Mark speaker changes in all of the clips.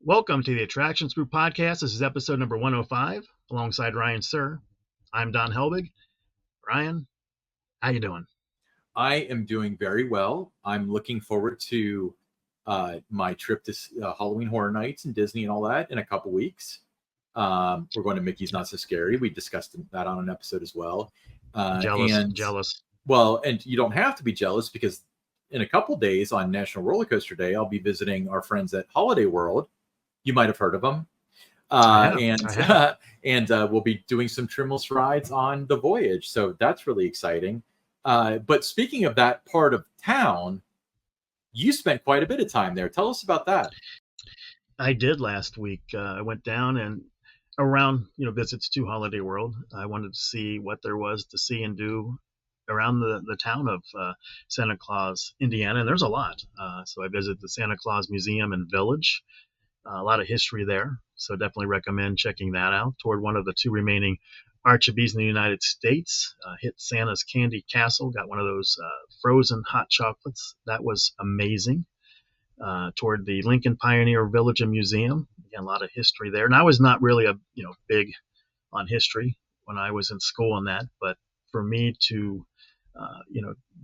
Speaker 1: Welcome to the Attractions Group Podcast. This is episode number 105, alongside Ryan Sir. I'm Don Helbig. Ryan, how you doing?
Speaker 2: I am doing very well. I'm looking forward to my trip to Halloween Horror Nights and Disney and all that in a couple weeks. We're going to Mickey's Not So Scary. We discussed that on an episode as well.
Speaker 1: Jealous.
Speaker 2: Well, and you don't have to be jealous because in a couple days on National Roller Coaster Day, I'll be visiting our friends at Holiday World. You might have heard of them. And we'll be doing some trimless rides on the voyage. So that's really exciting. But speaking of that part of town, you spent quite a bit of time there. Tell us about that.
Speaker 1: I did last week. I went down and around, visits to Holiday World. I wanted to see what there was to see and do around the town of Santa Claus, Indiana. And there's a lot. So I visited the Santa Claus Museum and Village. A lot of history there, so definitely recommend checking that out. Toured one of the two remaining Archibees in the United States, hit Santa's Candy Castle, got one of those frozen hot chocolates. That was amazing. Toured the Lincoln Pioneer Village and Museum. Again, a lot of history there. And I was not really big on history when I was in school and that, but for me to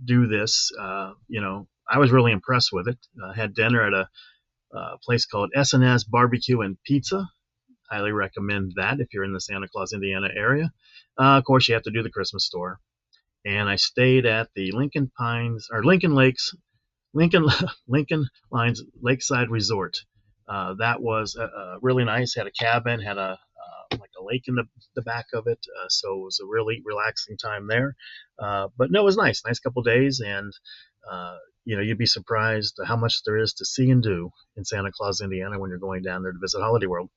Speaker 1: do this, I was really impressed with it. Had dinner at a place called S&S Barbecue and Pizza. Highly recommend that if you're in the Santa Claus, Indiana area. Of course, you have to do the Christmas store. And I stayed at the Lincoln Lines Lakeside Resort. That was really nice. Had a cabin, had a lake in the back of it. So it was a really relaxing time there. But no, it was nice. Nice couple days. And you'd be surprised how much there is to see and do in Santa Claus, Indiana when you're going down there to visit Holiday World.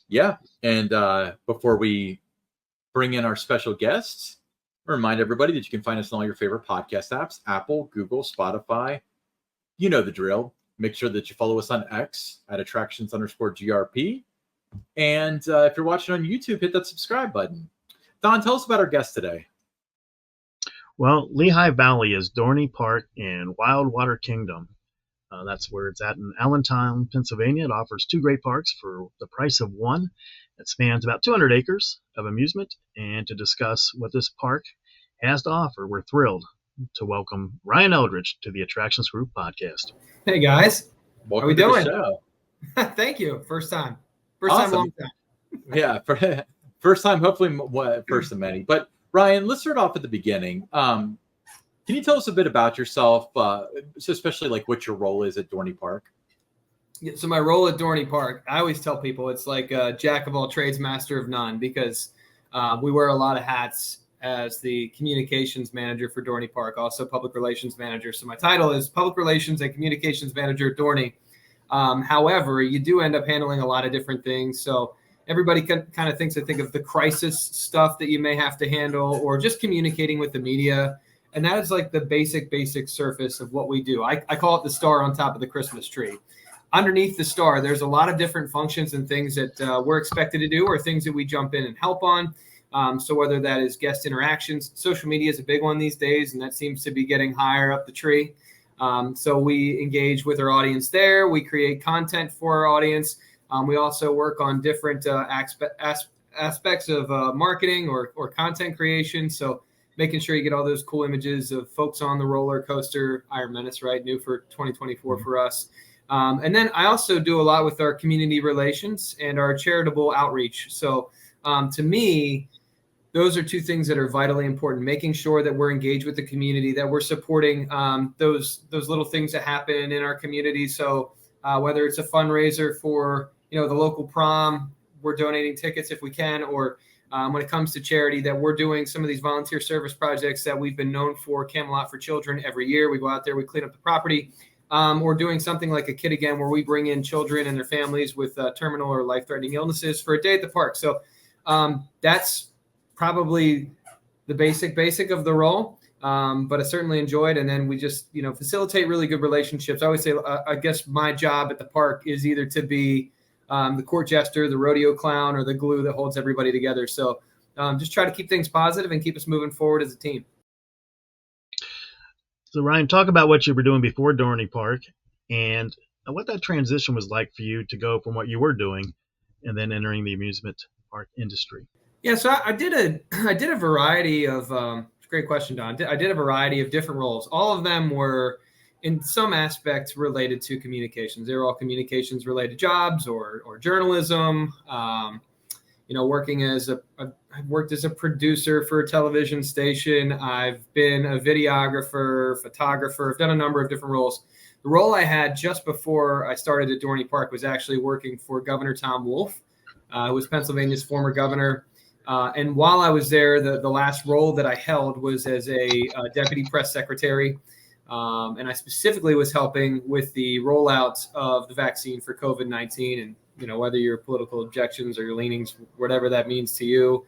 Speaker 2: Yeah. And before we bring in our special guests, remind everybody that you can find us on all your favorite podcast apps, Apple, Google, Spotify. You know the drill. Make sure that you follow us on X at attractions_GRP. And if you're watching on YouTube, hit that subscribe button. Don, tell us about our guest today.
Speaker 1: Well, Lehigh Valley is Dorney Park in Wildwater Kingdom. That's where it's at in Allentown, Pennsylvania. It offers two great parks for the price of one. It spans about 200 acres of amusement. And to discuss what this park has to offer, we're thrilled to welcome Ryan Eldredge to the Attractions Group podcast.
Speaker 3: Hey, guys.
Speaker 2: Welcome
Speaker 3: How we doing?
Speaker 2: To the show.
Speaker 3: Thank you. First time.
Speaker 2: Awesome.
Speaker 3: Long time.
Speaker 2: Yeah, first time, hopefully first of many. But Ryan, let's start off at the beginning. Can you tell us a bit about yourself, so especially like what your role is at Dorney Park?
Speaker 3: Yeah, so my role at Dorney Park, I always tell people it's like a jack of all trades, master of none, because we wear a lot of hats as the communications manager for Dorney Park, also public relations manager. So my title is Public Relations and Communications Manager at Dorney. However, you do end up handling a lot of different things. So everybody kind of thinks of the crisis stuff that you may have to handle, or just communicating with the media. And that is like the basic surface of what we do. I call it the star on top of the Christmas tree. Underneath the star, there's a lot of different functions and things that we're expected to do, or things that we jump in and help on. So whether that is guest interactions, social media is a big one these days, and that seems to be getting higher up the tree. So we engage with our audience there. We create content for our audience. We also work on different aspects of marketing or content creation. So making sure you get all those cool images of folks on the roller coaster, Iron Menace, right? New for 2024 for us. And then I also do a lot with our community relations and our charitable outreach. So to me, those are two things that are vitally important, making sure that we're engaged with the community, that we're supporting those little things that happen in our community. So whether it's a fundraiser for, the local prom, we're donating tickets if we can, or when it comes to charity, that we're doing some of these volunteer service projects that we've been known for, Camelot for Children. Every year we go out there, we clean up the property. Or doing something like a Kid Again, where we bring in children and their families with terminal or life-threatening illnesses for a day at the park. So that's probably the basic of the role, but I certainly enjoyed. And then we just, facilitate really good relationships. I always say, I guess my job at the park is either to be the court jester, the rodeo clown, or the glue that holds everybody together. So just try to keep things positive and keep us moving forward as a team.
Speaker 1: So Ryan, talk about what you were doing before Dorney Park and what that transition was like for you to go from what you were doing and then entering the amusement park industry.
Speaker 3: Yeah, so I did a variety of great question, Don. I did a variety of different roles. All of them were in some aspect related to communications. They were all communications related jobs or journalism. Working I've worked as a producer for a television station. I've been a videographer, photographer. I've done a number of different roles. The role I had just before I started at Dorney Park was actually working for Governor Tom Wolf, who was Pennsylvania's former governor. And while I was there, the last role that I held was as a deputy press secretary. And I specifically was helping with the rollout of the vaccine for COVID-19. And, whether your political objections or your leanings, whatever that means to you,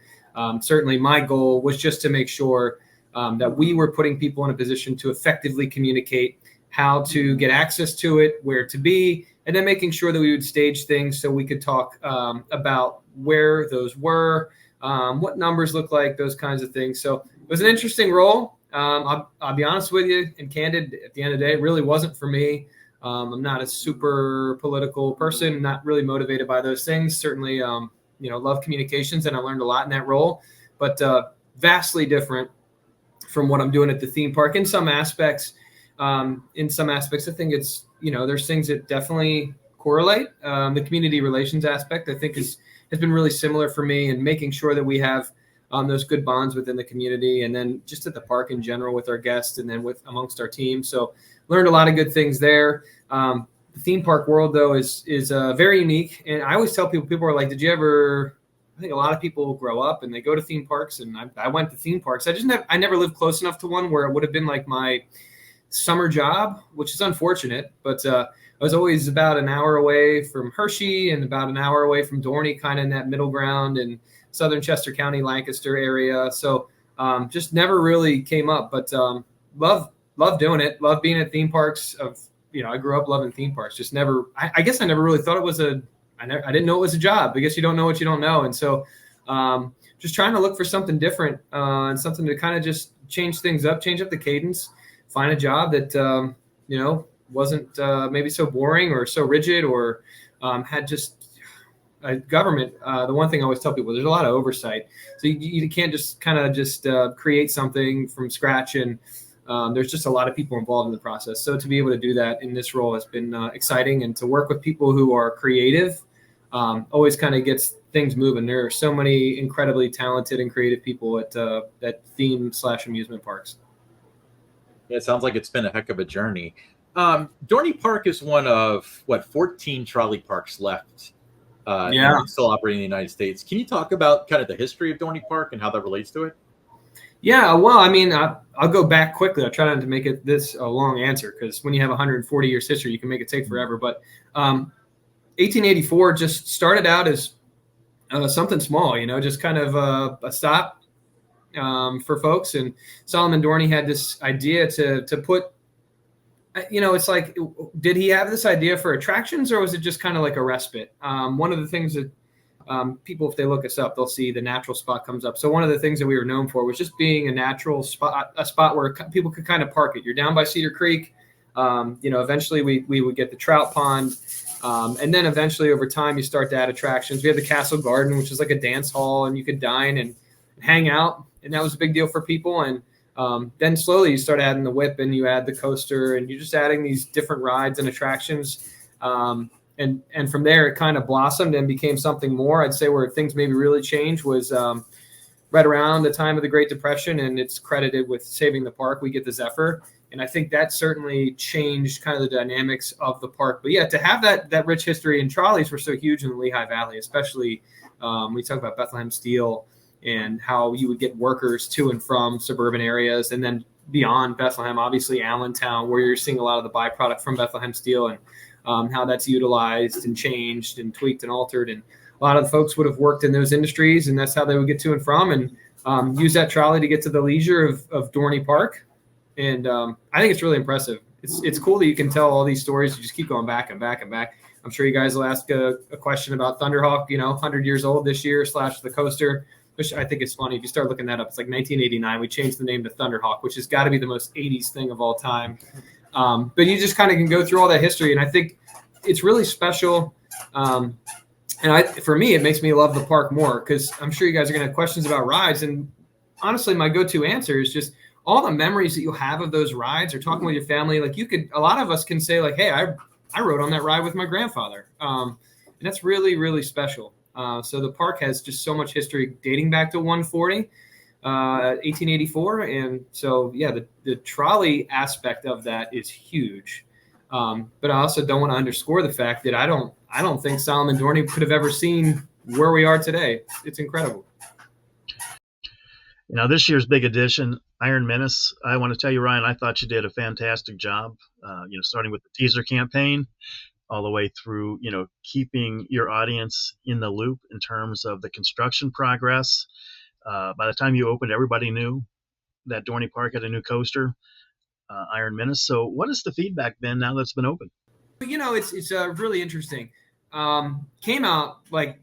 Speaker 3: certainly my goal was just to make sure that we were putting people in a position to effectively communicate how to get access to it, where to be, and then making sure that we would stage things so we could talk about where those were, what numbers look like, those kinds of things. So it was an interesting role. I'll be honest with you and candid, at the end of the day, it really wasn't for me. I'm not a super political person, not really motivated by those things. Certainly, love communications, and I learned a lot in that role, but vastly different from what I'm doing at the theme park in some aspects. I think it's, there's things that definitely correlate. The community relations aspect, I think, has been really similar for me, and making sure that we have those good bonds within the community, and then just at the park in general with our guests, and then amongst our team. So learned a lot of good things there. The theme park world, though, is very unique. And I always tell people are like, did you ever, I think a lot of people grow up and they go to theme parks, and I went to theme parks. I never lived close enough to one where it would have been like my summer job, which is unfortunate, but I was always about an hour away from Hershey and about an hour away from Dorney, kind of in that middle ground in southern Chester County, Lancaster area. So just never really came up, but love doing it. Love being at theme parks. I grew up loving theme parks. Just never, I guess I never really thought it was I didn't know it was a job. I guess you don't know what you don't know. And so just trying to look for something different and something to kind of just change things up, change up the cadence, find a job that, wasn't maybe so boring or so rigid, or had just government. The one thing I always tell people, there's a lot of oversight. So you can't just kind of just create something from scratch, and there's just a lot of people involved in the process. So to be able to do that in this role has been exciting, and to work with people who are creative always kind of gets things moving. There are so many incredibly talented and creative people at theme/amusement parks.
Speaker 2: Yeah, it sounds like it's been a heck of a journey. Dorney Park is one of 14 trolley parks left. Still operating in the United States. Can you talk about kind of the history of Dorney Park and how that relates to it?
Speaker 3: Yeah, well, I mean, I'll go back quickly. I'll try not to make it this a long answer, because when you have 140 years history, you can make it take forever. But 1884 just started out as something small, just kind of a stop for folks. And Solomon Dorney had this idea to put, it's like, did he have this idea for attractions, or was it just kind of like a respite? One of the things that people, if they look us up, they'll see the natural spot comes up. So one of the things that we were known for was just being a natural spot, a spot where people could kind of park it. You're down by Cedar Creek. Eventually we would get the trout pond. And then eventually over time, you start to add attractions. We had the Castle Garden, which is like a dance hall, and you could dine and hang out. And that was a big deal for people. And then slowly you start adding the whip, and you add the coaster, and you're just adding these different rides and attractions. And from there, it kind of blossomed and became something more. I'd say where things maybe really changed was right around the time of the Great Depression, and it's credited with saving the park. We get the Zephyr. And I think that certainly changed kind of the dynamics of the park. But yeah, to have that rich history, and trolleys were so huge in the Lehigh Valley, especially we talk about Bethlehem Steel and how you would get workers to and from suburban areas. And then beyond Bethlehem, obviously Allentown, where you're seeing a lot of the byproduct from Bethlehem Steel, and how that's utilized and changed and tweaked and altered. And a lot of the folks would have worked in those industries, and that's how they would get to and from, and use that trolley to get to the leisure of Dorney Park. And I think it's really impressive. It's cool that you can tell all these stories. You just keep going back and back and back. I'm sure you guys will ask a question about Thunderhawk, 100 years old this year / the coaster, which I think is funny. If you start looking that up, it's like 1989. We changed the name to Thunderhawk, which has got to be the most 80s thing of all time. But you just kind of can go through all that history. And I think it's really special. And for me, it makes me love the park more, because I'm sure you guys are going to have questions about rides. And honestly, my go-to answer is just all the memories that you have of those rides, or talking with your family. Like a lot of us can say like, hey, I rode on that ride with my grandfather. And that's really, really special. So the park has just so much history dating back to 1884. And so, yeah, the trolley aspect of that is huge. But I also don't want to underscore the fact that I don't think Solomon Dorney could have ever seen where we are today. It's incredible.
Speaker 1: This year's big addition, Iron Menace, I want to tell you, Ryan, I thought you did a fantastic job, starting with the teaser campaign all the way through, keeping your audience in the loop in terms of the construction progress. By the time you opened, everybody knew that Dorney Park had a new coaster, Iron Menace. So what has the feedback been now that's been open?
Speaker 3: It's really interesting. Came out like,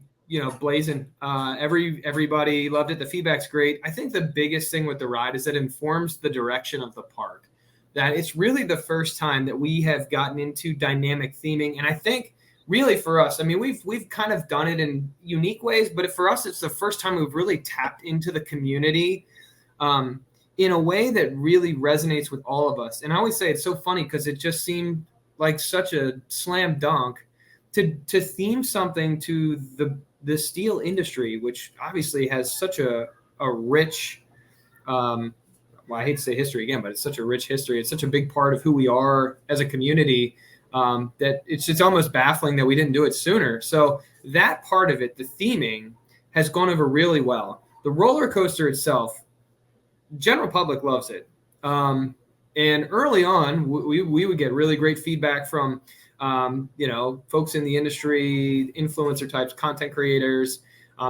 Speaker 3: blazing. Everybody loved it. The feedback's great. I think the biggest thing with the ride is that it informs the direction of the park. That it's really the first time that we have gotten into dynamic theming. And I think really for us, I mean, we've kind of done it in unique ways, but for us, it's the first time we've really tapped into the community in a way that really resonates with all of us. And I always say it's so funny because it just seemed like such a slam dunk to theme something to the steel industry, which obviously has such a rich, I hate to say history again, but it's such a rich history. It's such a big part of who we are as a community that it's almost baffling that we didn't do it sooner. So that part of it, the theming, has gone over really well. The roller coaster itself, general public loves it. And early on, we would get really great feedback from, folks in the industry, influencer types, content creators,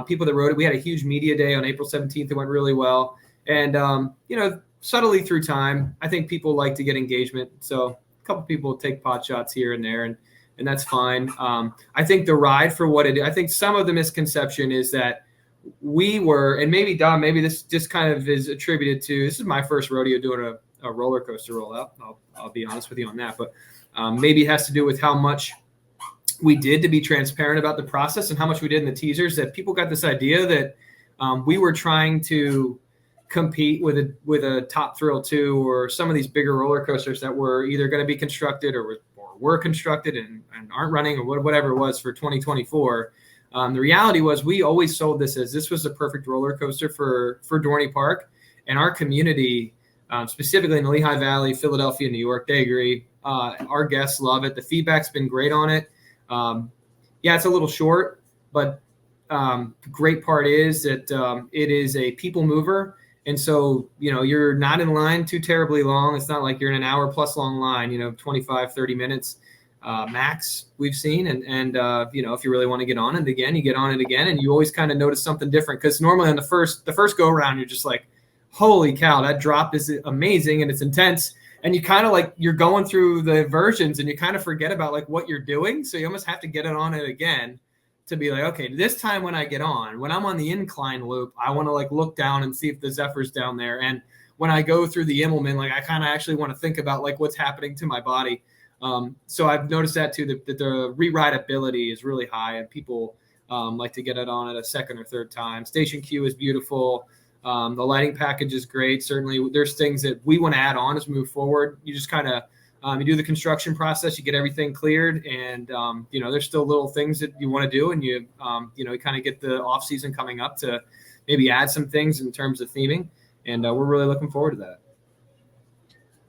Speaker 3: people that rode it. We had a huge media day on April 17th. It went really well. And, subtly through time, I think people like to get engagement. So a couple people take pot shots here and there, and that's fine. I think the ride for what it is, I think some of the misconception is that we were, and maybe Dom, maybe this just kind of is attributed to, this is my first rodeo doing a roller coaster rollout. I'll be honest with you on that, but maybe it has to do with how much we did to be transparent about the process and how much we did in the teasers, that people got this idea that we were trying to compete with a Top Thrill 2 or some of these bigger roller coasters that were either going to be constructed or were constructed and aren't running, or whatever it was for 2024. The reality was we always sold this as this was the perfect roller coaster for Dorney Park, and our community, specifically in the Lehigh Valley, Philadelphia, New York, they agree. Our guests love it. The feedback's been great on it. Yeah, it's a little short, but the great part is that it is a people mover. And so, you're not in line too terribly long. It's not like you're in an hour plus long line, 25, 30 minutes max we've seen. And if you really want to get on it again, you get on it again. And you always kind of notice something different, because normally on the first go around, you're just like, holy cow, that drop is amazing and it's intense. And you kind of like, you're going through the versions and you kind of forget about like what you're doing. So you almost have to get it on it again to be like, okay, this time when I get on, when I'm on the incline loop, I want to like look down and see if the Zephyr's down there. And when I go through the Immelman, like I kind of actually want to think about like what's happening to my body. So I've noticed that too, that the re-rideability is really high, and people like to get it on at a second or third time. Station Q is beautiful. The lighting package is great. Certainly there's things that we want to add on as we move forward. You just kind of, you do the construction process, you get everything cleared, and there's still little things that you want to do, and you kind of get the off season coming up to maybe add some things in terms of theming, and we're really looking forward to that.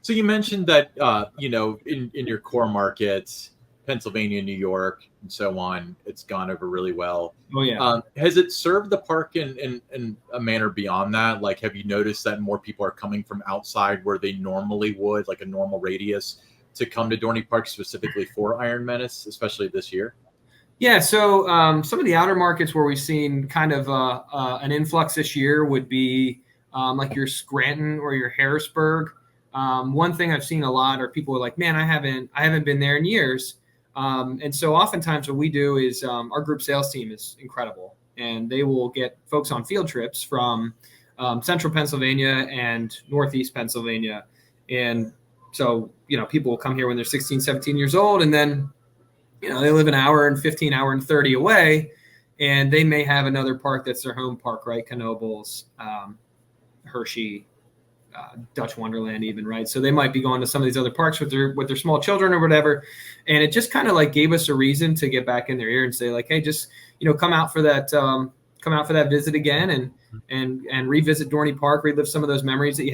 Speaker 2: So you mentioned that in your core markets, Pennsylvania, New York, and so on, it's gone over really well.
Speaker 3: Oh yeah.
Speaker 2: Has it served the park in a manner beyond that? Like, have you noticed that more people are coming from outside where they normally would, like a normal radius, to come to Dorney Park specifically for Iron Menace, especially this year?
Speaker 3: Yeah. So some of the outer markets where we've seen kind of an influx this year would be like your Scranton or your Harrisburg. One thing I've seen a lot are people are like, man, I haven't been there in years. And so oftentimes what we do is our group sales team is incredible, and they will get folks on field trips from central Pennsylvania and northeast Pennsylvania. And so, people will come here when they're 16, 17 years old, and then they live an hour and 15, hour and 30 away, and they may have another park that's their home park, right? Knoebels, Hershey, Dutch Wonderland even, right? So they might be going to some of these other parks with their small children or whatever. And it just kind of like gave us a reason to get back in their ear and say like, hey, just, come out for that visit again and revisit Dorney Park, relive some of those memories that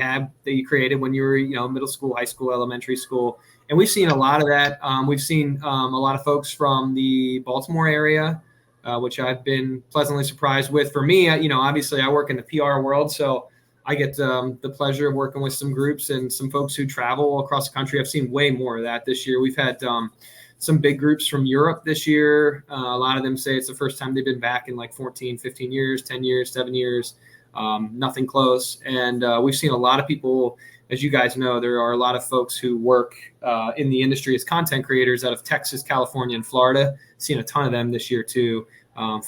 Speaker 3: you created when you were, middle school, high school, elementary school. And we've seen a lot of that. We've seen a lot of folks from the Baltimore area, which I've been pleasantly surprised with. For me, obviously I work in the PR world, so I get the pleasure of working with some groups and some folks who travel across the country. I've seen way more of that this year. We've had some big groups from Europe this year. A lot of them say it's the first time they've been back in like 14, 15 years, 10 years, 7 years, nothing close. And we've seen a lot of people, as you guys know, there are a lot of folks who work in the industry as content creators out of Texas, California, and Florida. Seen a ton of them this year too.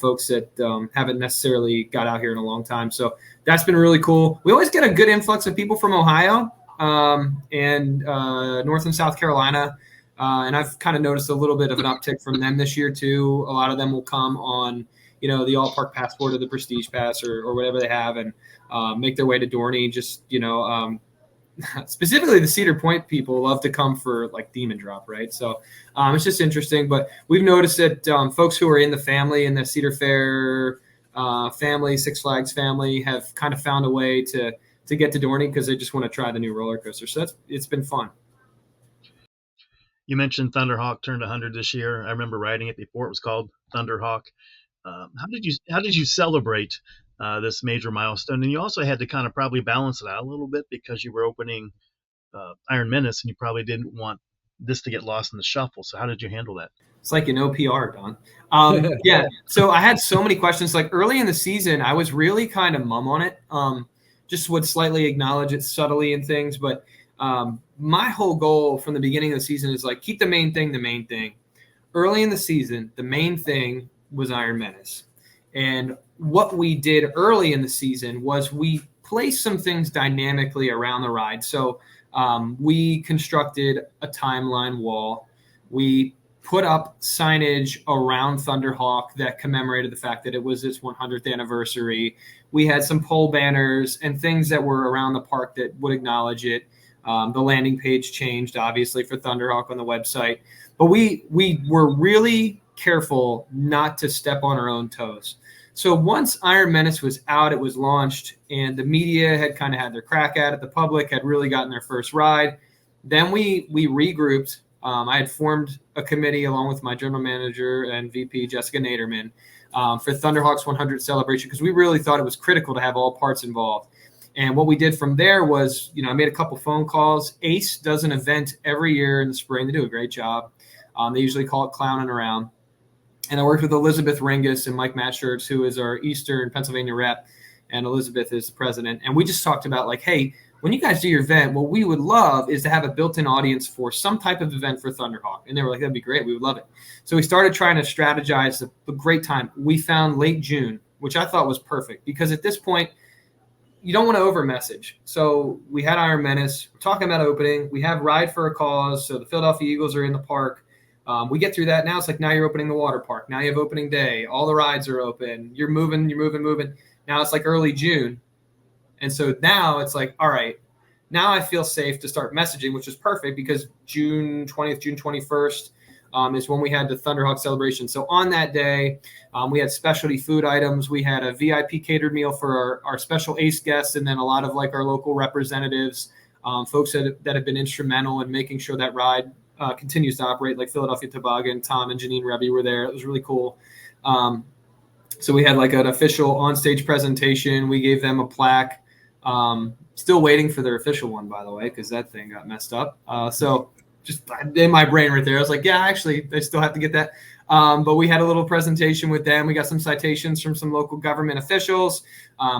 Speaker 3: Folks that haven't necessarily got out here in a long time. So that's been really cool. We always get a good influx of people from Ohio and North and South Carolina. And I've kind of noticed a little bit of an uptick from them this year too. A lot of them will come on, the All Park Passport or the Prestige Pass or whatever they have and make their way to Dorney. Just, specifically the Cedar Point people love to come for like Demon Drop, right? So it's just interesting. But we've noticed that folks who are in the family, in the Cedar Fair family, Six Flags family, have kind of found a way to get to Dorney because they just want to try the new roller coaster. So it's been fun.
Speaker 1: You mentioned Thunderhawk turned 100 this year. I remember riding it before it was called Thunderhawk. How did you celebrate this major milestone? And you also had to kind of probably balance it out a little bit because you were opening Iron Menace, and you probably didn't want this to get lost in the shuffle. So how did you handle that?
Speaker 3: It's like PR, Don. Yeah. So I had so many questions. Like early in the season, I was really kind of mum on it. Just would slightly acknowledge it subtly and things. But my whole goal from the beginning of the season is like keep the main thing the main thing. Early in the season, the main thing was Iron Menace. And what we did early in the season was we placed some things dynamically around the ride. So we constructed a timeline wall. We put up signage around Thunderhawk that commemorated the fact that it was its 100th anniversary. We had some pole banners and things that were around the park that would acknowledge it. The landing page changed, obviously, for Thunderhawk on the website. But we were really careful not to step on our own toes. So once Iron Menace was out, it was launched, and the media had kind of had their crack at it. The public had really gotten their first ride. Then we regrouped. I had formed a committee along with my general manager and VP, Jessica Naderman, for Thunderhawk's 100th celebration because we really thought it was critical to have all parts involved. And what we did from there was, I made a couple phone calls. ACE does an event every year in the spring. They do a great job. They usually call it Clowning Around. And I worked with Elizabeth Ringus and Mike Matchurks, who is our Eastern Pennsylvania rep, and Elizabeth is the president. And we just talked about like, hey, when you guys do your event, what we would love is to have a built-in audience for some type of event for Thunderhawk. And they were like, that'd be great. We would love it. So we started trying to strategize a great time. We found late June, which I thought was perfect because at this point, you don't want to over message. So we had Iron Menace. We're talking about opening. We have Ride for a Cause. So the Philadelphia Eagles are in the park. We get through that. Now it's like now you're opening the water park. Now you have opening day. All the rides are open. You're moving. Now it's like early June. And so now it's like, all right, now I feel safe to start messaging, which is perfect because June 20th, June 21st is when we had the Thunderhawk celebration. So on that day, we had specialty food items. We had a VIP catered meal for our special ACE guests and then a lot of like our local representatives, folks that have been instrumental in making sure that ride continues to operate, like Philadelphia Toboggan. Tom and Janine Rebby were there. It was really cool. So we had like an official onstage presentation. We gave them a plaque. Still waiting for their official one, by the way, because that thing got messed up. So just in my brain right there, I was like, yeah, actually, they still have to get that. But we had a little presentation with them. We got some citations from some local government officials.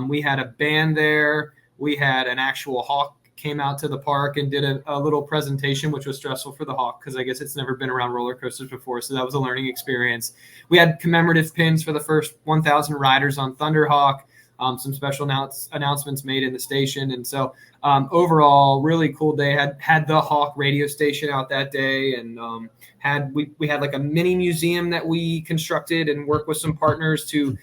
Speaker 3: We had a band there. We had an actual hawk came out to the park and did a little presentation, which was stressful for the hawk because I guess it's never been around roller coasters before. So that was a learning experience. We had commemorative pins for the first 1,000 riders on Thunderhawk. some special announcements made in the station. And so overall, really cool day. Had the Hawk radio station out that day, and we had like a mini museum that we constructed and worked with some partners to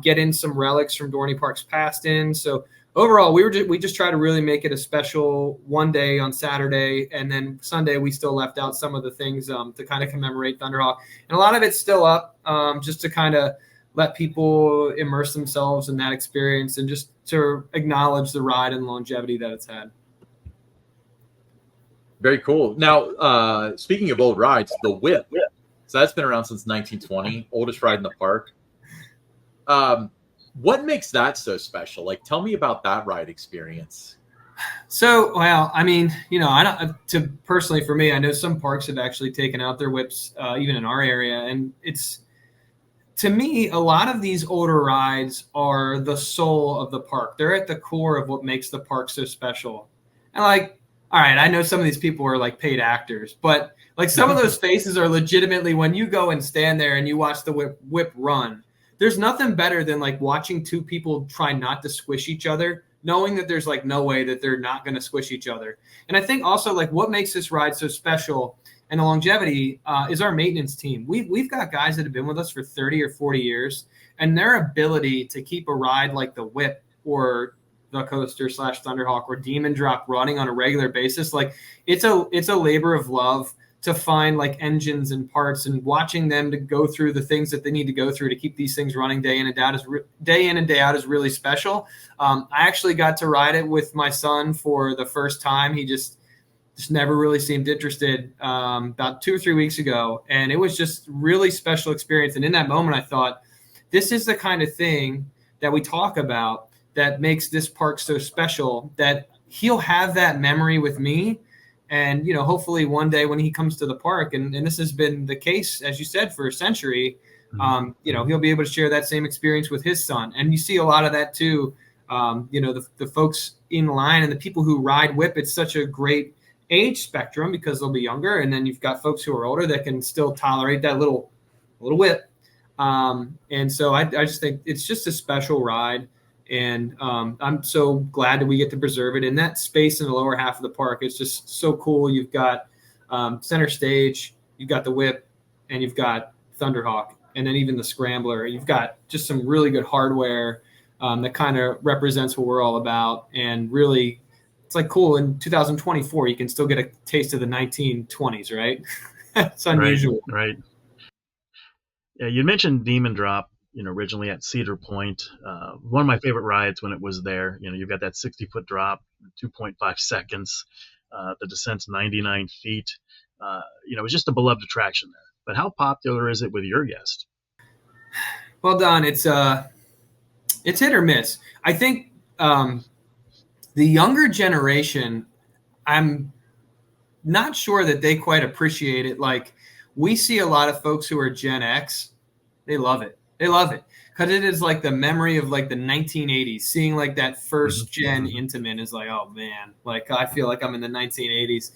Speaker 3: get in some relics from Dorney Park's past in. So overall, we just try to really make it a special one day on Saturday, and then Sunday we still left out some of the things to kind of commemorate Thunderhawk, and a lot of it's still up just to kind of let people immerse themselves in that experience and just to acknowledge the ride and longevity that it's had.
Speaker 2: Very cool. Now, speaking of old rides, the Whip. So that's been around since 1920, oldest ride in the park. What makes that so special? Like, tell me about that ride experience.
Speaker 3: So, well, I mean, personally for me, I know some parks have actually taken out their whips, even in our area. And to me, a lot of these older rides are the soul of the park. They're at the core of what makes the park so special. And like, all right, I know some of these people are like paid actors, but like some of those faces are legitimately, when you go and stand there and you watch the whip run, there's nothing better than like watching two people try not to squish each other, knowing that there's like no way that they're not going to squish each other. And I think also like what makes this ride so special and the longevity is our maintenance team. We've got guys that have been with us for 30 or 40 years, and their ability to keep a ride like the Whip or the Coaster / Thunderhawk or Demon Drop running on a regular basis, like it's a labor of love to find like engines and parts, and watching them to go through the things that they need to go through to keep these things running day in and day out is really special. I actually got to ride it with my son for the first time. He just never really seemed interested about 2 or 3 weeks ago. And it was just really special experience. And in that moment, I thought, this is the kind of thing that we talk about that makes this park so special, that he'll have that memory with me. And, hopefully one day when he comes to the park, and this has been the case, as you said, for a century, he'll be able to share that same experience with his son. And you see a lot of that too. The folks in line and the people who ride Whip, it's such a great age spectrum because they'll be younger. And then you've got folks who are older that can still tolerate that little whip. And so I just think it's just a special ride. And I'm so glad that we get to preserve it in that space in the lower half of the park. It's just so cool. You've got center stage, you've got the Whip, and you've got Thunderhawk, and then even the Scrambler. You've got just some really good hardware that kind of represents what we're all about. And really, it's like cool. In 2024, you can still get a taste of the 1920s, right? It's unusual.
Speaker 1: Right. Yeah, you mentioned Demon Drop, originally at Cedar Point. One of my favorite rides when it was there. You've got that 60-foot drop, 2.5 seconds. The descent's 99 feet. It's just a beloved attraction there. But how popular is it with your guests?
Speaker 3: Well, Don, it's hit or miss. I think the younger generation, I'm not sure that they quite appreciate it. Like, we see a lot of folks who are Gen X. They love it. They love it because it is like the memory of like the 1980s. Seeing like that first gen Intamin is like, oh man, like I feel like I'm in the 1980s.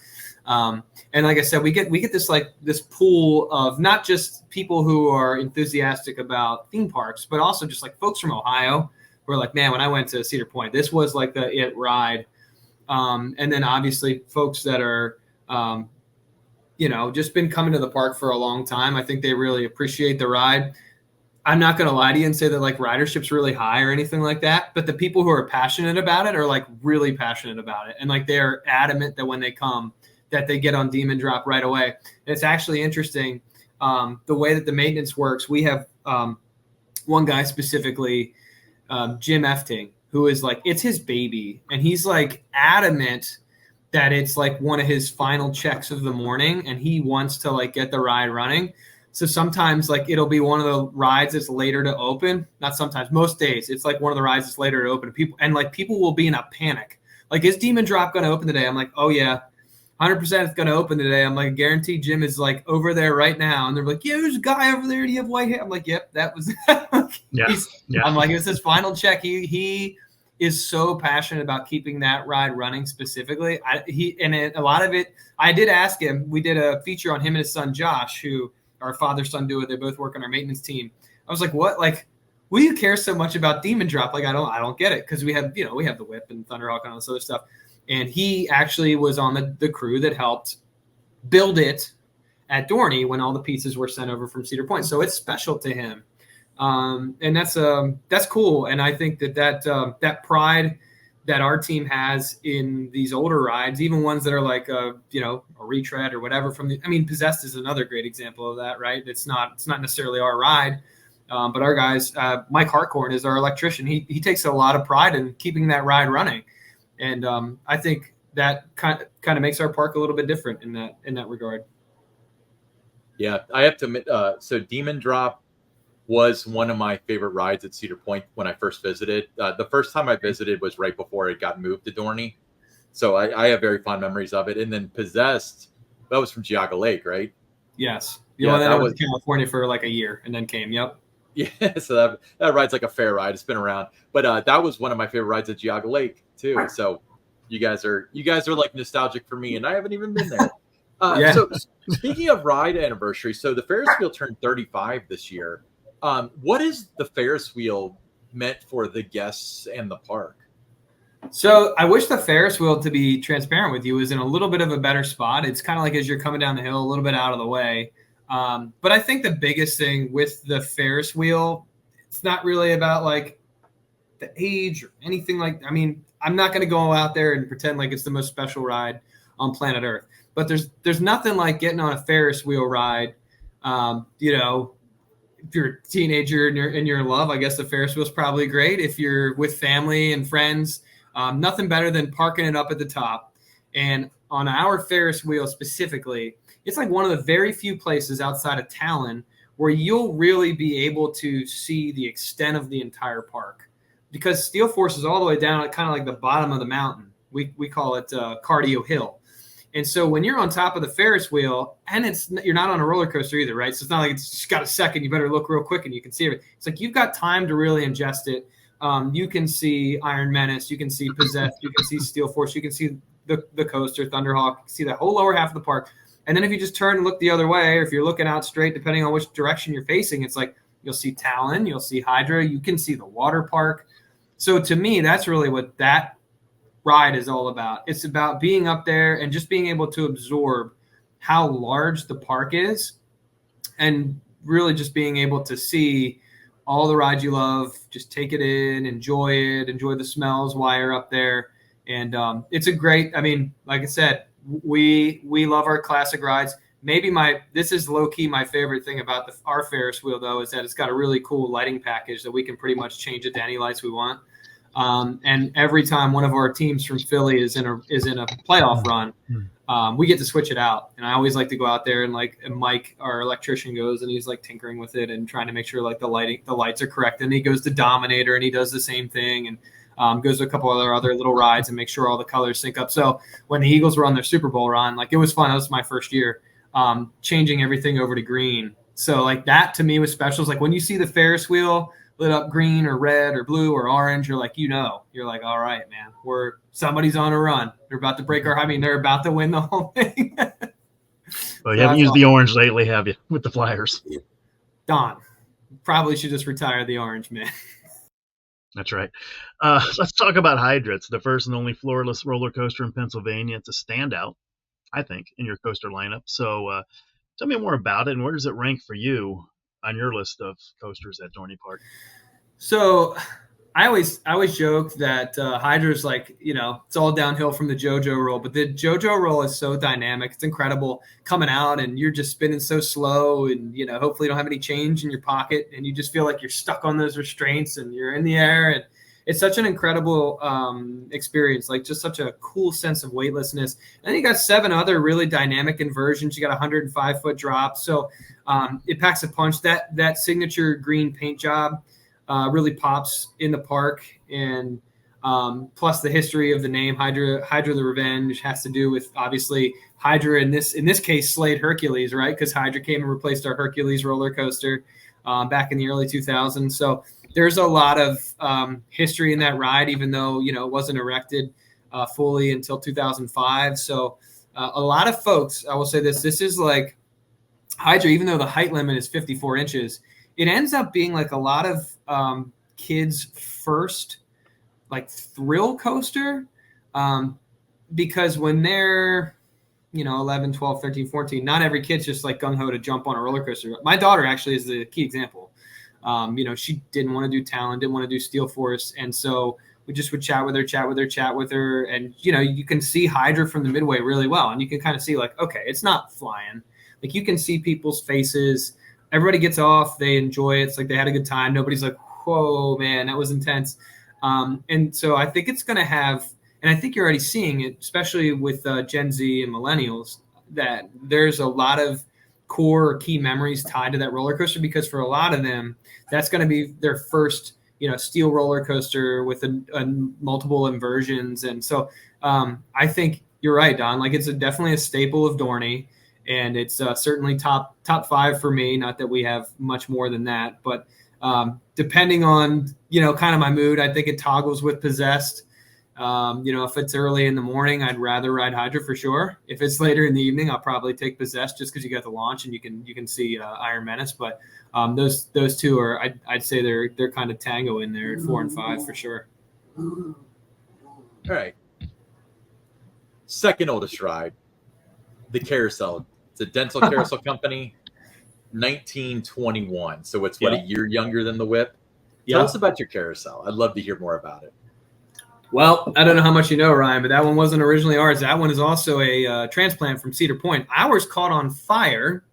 Speaker 3: And like I said, we get this pool of not just people who are enthusiastic about theme parks, but also just like folks from Ohio who are like, man, when I went to Cedar Point, this was like the it ride. And then obviously folks that are just been coming to the park for a long time. I think they really appreciate the ride. I'm not going to lie to you and say that like ridership's really high or anything like that, but the people who are passionate about it are like really passionate about it. And like they're adamant that when they come, that they get on Demon Drop right away. And it's actually interesting the way that the maintenance works. We have one guy specifically, Jim Efting, who is like, it's his baby. And he's like adamant that it's like one of his final checks of the morning, and he wants to like get the ride running. So sometimes like it'll be one of the rides that's later to open. Not sometimes, most days it's like one of the rides that's later to open. People will be in a panic. Like, is Demon Drop going to open today? I'm like, oh yeah, 100% it's going to open today. I'm like, guarantee Jim is like over there right now. And they're like, yeah, there's a guy over there. Do you have white hair? I'm like, yep, that was. Yeah. I'm like, it's his final check. He is so passionate about keeping that ride running specifically. A lot of it, I did ask him. We did a feature on him and his son Josh, who are father-son duo. They both work on our maintenance team. I was like, what what do you care so much about Demon Drop? Like, I don't get it. Cause we have the whip and Thunderhawk and all this other stuff. And he actually was on the crew that helped build it at Dorney when all the pieces were sent over from Cedar Point. So it's special to him. And that's cool. And I think that pride that our team has in these older rides, even ones that are like a retread or whatever Possessed is another great example of that, right? It's not necessarily our ride, but our guys, Mike Hartcorn is our electrician. He takes a lot of pride in keeping that ride running. And I think that kind of makes our park a little bit different in that regard.
Speaker 2: Yeah, I have to admit, so Demon Drop was one of my favorite rides at Cedar Point when I first visited. The first time I visited was right before it got moved to Dorney. So I have very fond memories of it. And then Possessed, that was from Geauga Lake, right?
Speaker 3: Yes.
Speaker 2: That
Speaker 3: was California for like a year and then came. Yep.
Speaker 2: Yeah, so that ride's like a fair ride. It's been around. But that was one of my favorite rides at Geauga Lake too. So you guys are like nostalgic for me, and I haven't even been there.
Speaker 3: Yeah.
Speaker 2: So speaking of ride anniversary, so the Ferris wheel turned 35 this year. What is the Ferris wheel meant for the guests and the park?
Speaker 3: So I wish the Ferris wheel, to be transparent with you, was in a little bit of a better spot. It's kind of like as you're coming down the hill, a little bit out of the way. But I think the biggest thing with the Ferris wheel, it's not really about like the age or anything like. I'm not going to go out there and pretend like it's the most special ride on planet Earth. But there's nothing like getting on a Ferris wheel ride. If you're a teenager and you're in love, I guess the Ferris wheel is probably great. If you're with family and friends, nothing better than parking it up at the top. And on our Ferris wheel specifically, it's like one of the very few places outside of Talon where you'll really be able to see the extent of the entire park, because Steel Force is all the way down at kind of like the bottom of the mountain. We call it Cardio Hill. And so when you're on top of the Ferris wheel, and you're not on a roller coaster either, right? So it's not like it's just got a second. You better look real quick and you can see it. It's like you've got time to really ingest it. You can see Iron Menace. You can see Possessed. You can see Steel Force. You can see the coaster, Thunderhawk. You can see the whole lower half of the park. And then if you just turn and look the other way, or if you're looking out straight, depending on which direction you're facing, it's like you'll see Talon, you'll see Hydra. You can see the water park. So to me, that's really what that ride is all about. It's about being up there and just being able to absorb how large the park is, and really just being able to see all the rides you love, just take it in, enjoy the smells while you're up there. And it's a great, like I said, we love our classic rides. Maybe this is low key my favorite thing about our Ferris wheel though, is that it's got a really cool lighting package that we can pretty much change it to any lights we want. And every time one of our teams from Philly is in a playoff run, we get to switch it out. And I always like to go out there and Mike, our electrician, goes and he's like tinkering with it and trying to make sure like the lights are correct. And he goes to Dominator and he does the same thing, and goes to a couple other little rides and makes sure all the colors sync up. So when the Eagles were on their Super Bowl run, like it was fun. That was my first year, changing everything over to green. So like that to me was special. It's like when you see the Ferris wheel lit up green or red or blue or orange, you're like, you're like, all right, man, somebody's on a run. They're about to break they're about to win the whole thing.
Speaker 1: Well, you haven't used the orange lately, have you, with the Flyers?
Speaker 3: Don, probably should just retire the orange, man.
Speaker 1: That's right. Let's talk about Hydra. It's the first and only floorless roller coaster in Pennsylvania. It's a standout, I think, in your coaster lineup. So tell me more about it, and where does it rank for you on your list of coasters at Dorney Park?
Speaker 3: So I always joke that Hydra's like, it's all downhill from the JoJo roll, but the JoJo roll is so dynamic. It's incredible coming out, and you're just spinning so slow, and hopefully you don't have any change in your pocket, and you just feel like you're stuck on those restraints and you're in the air, and it's such an incredible experience, like just such a cool sense of weightlessness. And then you got 7 other really dynamic inversions. You got a 105-foot drop. So it packs a punch. That signature green paint job really pops in the park. And plus the history of the name Hydra the Revenge has to do with, obviously, Hydra in this case slayed Hercules, right? Because Hydra came and replaced our Hercules roller coaster back in the early 2000s. So there's a lot of history in that ride, even though, it wasn't erected fully until 2005. So a lot of folks, I will say this is like Hydra, even though the height limit is 54 inches, it ends up being like a lot of kids' first like thrill coaster, because when they're 11, 12, 13, 14, not every kid's just like gung-ho to jump on a roller coaster. My daughter actually is the key example. She didn't want to do Talon, didn't want to do Steel Force, and so we just would chat with her, and you can see Hydra from the midway really well, and you can kind of see like, okay, it's not flying. Like you can see people's faces. Everybody gets off, they enjoy it. It's like they had a good time. Nobody's like, whoa, man, that was intense. And so I think it's going to have, and I think you're already seeing it, especially with Gen Z and millennials, that there's a lot of core or key memories tied to that roller coaster, because for a lot of them, that's going to be their first, steel roller coaster with a multiple inversions. And so I think you're right, Don. Like it's definitely a staple of Dorney, and it's certainly top 5 for me. Not that we have much more than that, but depending on, kind of my mood, I think it toggles with Possessed. If it's early in the morning, I'd rather ride Hydra for sure. If it's later in the evening, I'll probably take Possessed just because you got the launch and you can see Iron Menace. But those two are, I'd say they're kind of tango in there at 4 and 5 for sure.
Speaker 2: All right. Second oldest ride, the Carousel. It's a dental carousel company, 1921. So it's a year younger than the Whip. Tell us about your Carousel. I'd love to hear more about it.
Speaker 3: Well, I don't know how much you know, Ryan, but that one wasn't originally ours. That one is also a transplant from Cedar Point. Ours caught on fire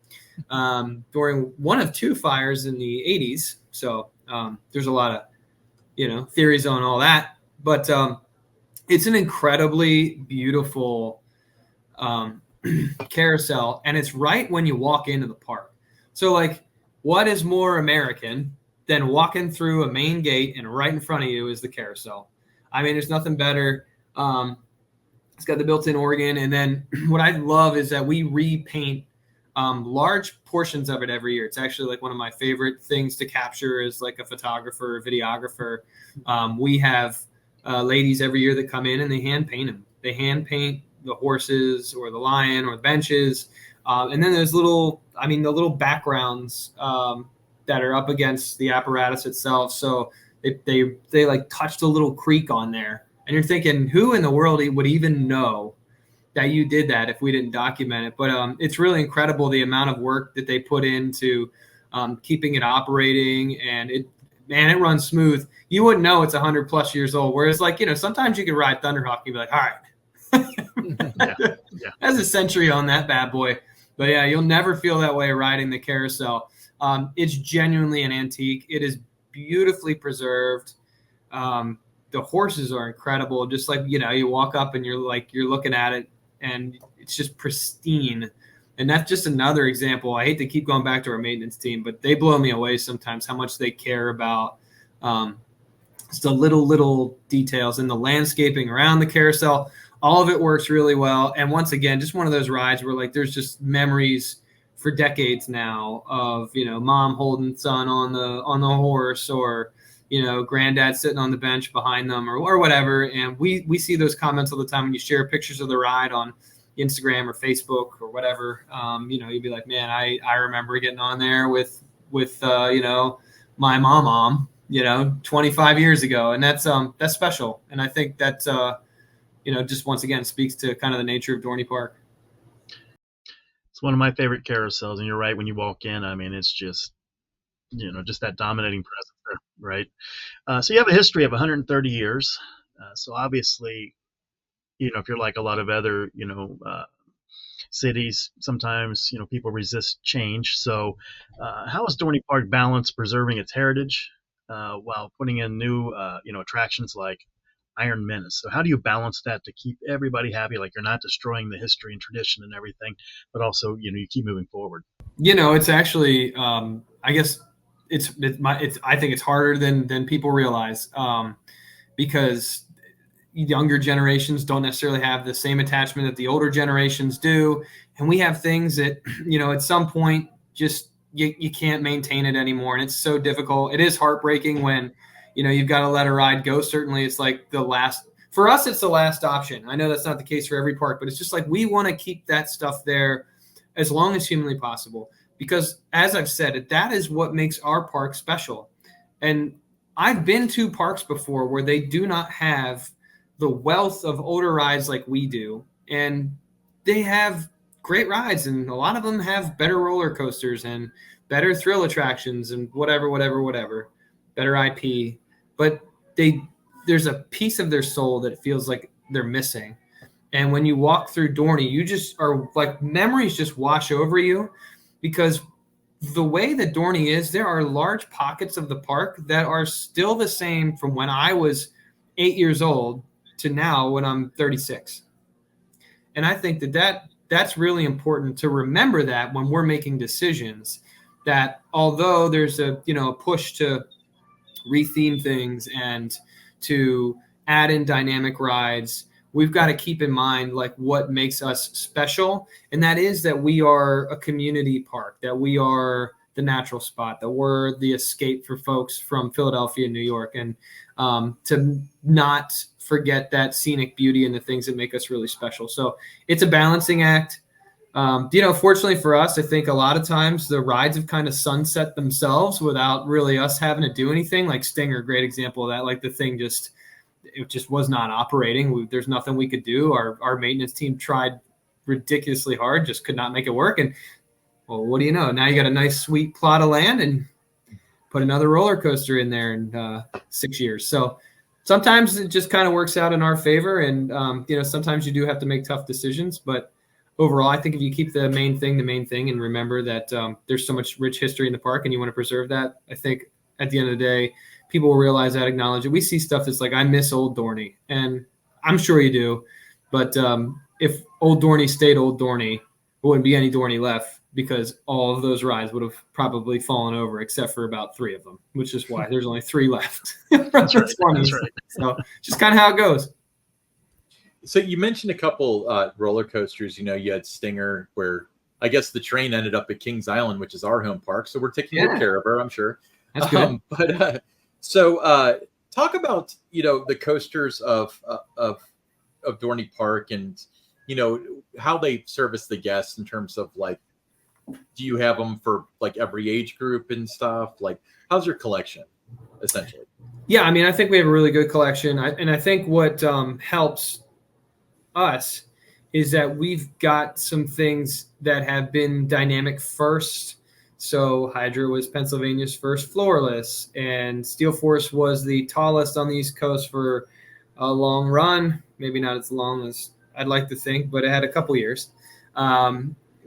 Speaker 3: during one of 2 fires in the 80s. So there's a lot of, theories on all that. But it's an incredibly beautiful carousel, and it's right when you walk into the park. So, like, what is more American than walking through a main gate and right in front of you is the carousel? I mean, there's nothing better. It's got the built-in organ. And then what I love is that we repaint large portions of it every year. It's actually like one of my favorite things to capture as like a photographer or videographer. We have ladies every year that come in and they hand paint them. They hand paint the horses or the lion or the benches. And then there's the little backgrounds that are up against the apparatus itself. So they like touched a little creek on there, and you're thinking, who in the world would even know that you did that if we didn't document it? But it's really incredible the amount of work that they put into keeping it operating, and it runs smooth. You wouldn't know it's 100+ years old. Whereas sometimes you could ride Thunderhawk and you'd be like, all right, that's a century on that bad boy. But yeah, you'll never feel that way riding the carousel. It's genuinely an antique. It is beautifully preserved. The horses are incredible. Just like, you walk up and you're looking at it and it's just pristine. And that's just another example. I hate to keep going back to our maintenance team, but they blow me away sometimes how much they care about just the little details and the landscaping around the carousel. All of it works really well. And once again, just one of those rides where like there's just memories for decades now of, mom holding son on the horse, or, granddad sitting on the bench behind them, or whatever. And we see those comments all the time when you share pictures of the ride on Instagram or Facebook or whatever. You'd be like, man, I remember getting on there with my mom, 25 years ago. And that's special. And I think that's, just once again speaks to kind of the nature of Dorney Park.
Speaker 1: It's one of my favorite carousels, and you're right. When you walk in, I mean, it's just, just that dominating presence there, right? So you have a history of 130 years. So obviously, if you're like a lot of other, cities, sometimes, people resist change. So how has Dorney Park balanced preserving its heritage while putting in new, attractions like Iron Menace? So how do you balance that to keep everybody happy? Like you're not destroying the history and tradition and everything, but also, you keep moving forward.
Speaker 3: It's actually, I guess I think it's harder than people realize, because younger generations don't necessarily have the same attachment that the older generations do. And we have things that, at some point just you can't maintain it anymore. And it's so difficult. It is heartbreaking when, you've got to let a ride go. Certainly it's like for us, it's the last option. I know that's not the case for every park, but it's just like we want to keep that stuff there as long as humanly possible. because, as I've said, that is what makes our park special. And I've been to parks before where they do not have the wealth of older rides like we do, and they have great rides, and a lot of them have better roller coasters and better thrill attractions and whatever, better IP, but there's a piece of their soul that it feels like they're missing. And when you walk through Dorney, you just are like, memories just wash over you, because the way that Dorney is, there are large pockets of the park that are still the same from when I was 8 years old to now when I'm 36. And I think that's really important to remember, that when we're making decisions, that although there's a push to retheme things and to add in dynamic rides, we've got to keep in mind like what makes us special, and that is that we are a community park, that we are the natural spot, that we're the escape for folks from Philadelphia and New York, and to not forget that scenic beauty and the things that make us really special. So it's a balancing act. Fortunately for us, I think a lot of times the rides have kind of sunset themselves without really us having to do anything. Like Stinger, great example of that. Like the thing just was not operating. There's nothing we could do. Our maintenance team tried ridiculously hard, just could not make it work. And well, what do you know? Now you got a nice sweet plot of land and put another roller coaster in there in 6 years. So sometimes it just kind of works out in our favor. And, sometimes you do have to make tough decisions, but overall, I think if you keep the main thing, and remember that there's so much rich history in the park and you want to preserve that, I think at the end of the day, people will realize that, acknowledge it. We see stuff that's like, I miss old Dorney, and I'm sure you do. But if old Dorney stayed old Dorney, there wouldn't be any Dorney left, because all of those rides would have probably fallen over except for about 3 of them, which is why there's only 3 left.
Speaker 1: That's right. That's right.
Speaker 3: So just kind of how it goes.
Speaker 2: So you mentioned a couple roller coasters. You had Stinger, where I guess the train ended up at Kings Island, which is our home park. So we're taking good care of her, I'm sure.
Speaker 3: That's good.
Speaker 2: So talk about the coasters of Dorney Park, and how they service the guests in terms of like, do you have them for like every age group and stuff? Like, how's your collection essentially?
Speaker 3: Yeah, I mean, I think we have a really good collection, and I think what helps us is that we've got some things that have been dynamic first. So Hydra was Pennsylvania's first floorless, and Steel Force was the tallest on the East Coast for a long run. Maybe not as long as I'd like to think, but it had a couple years.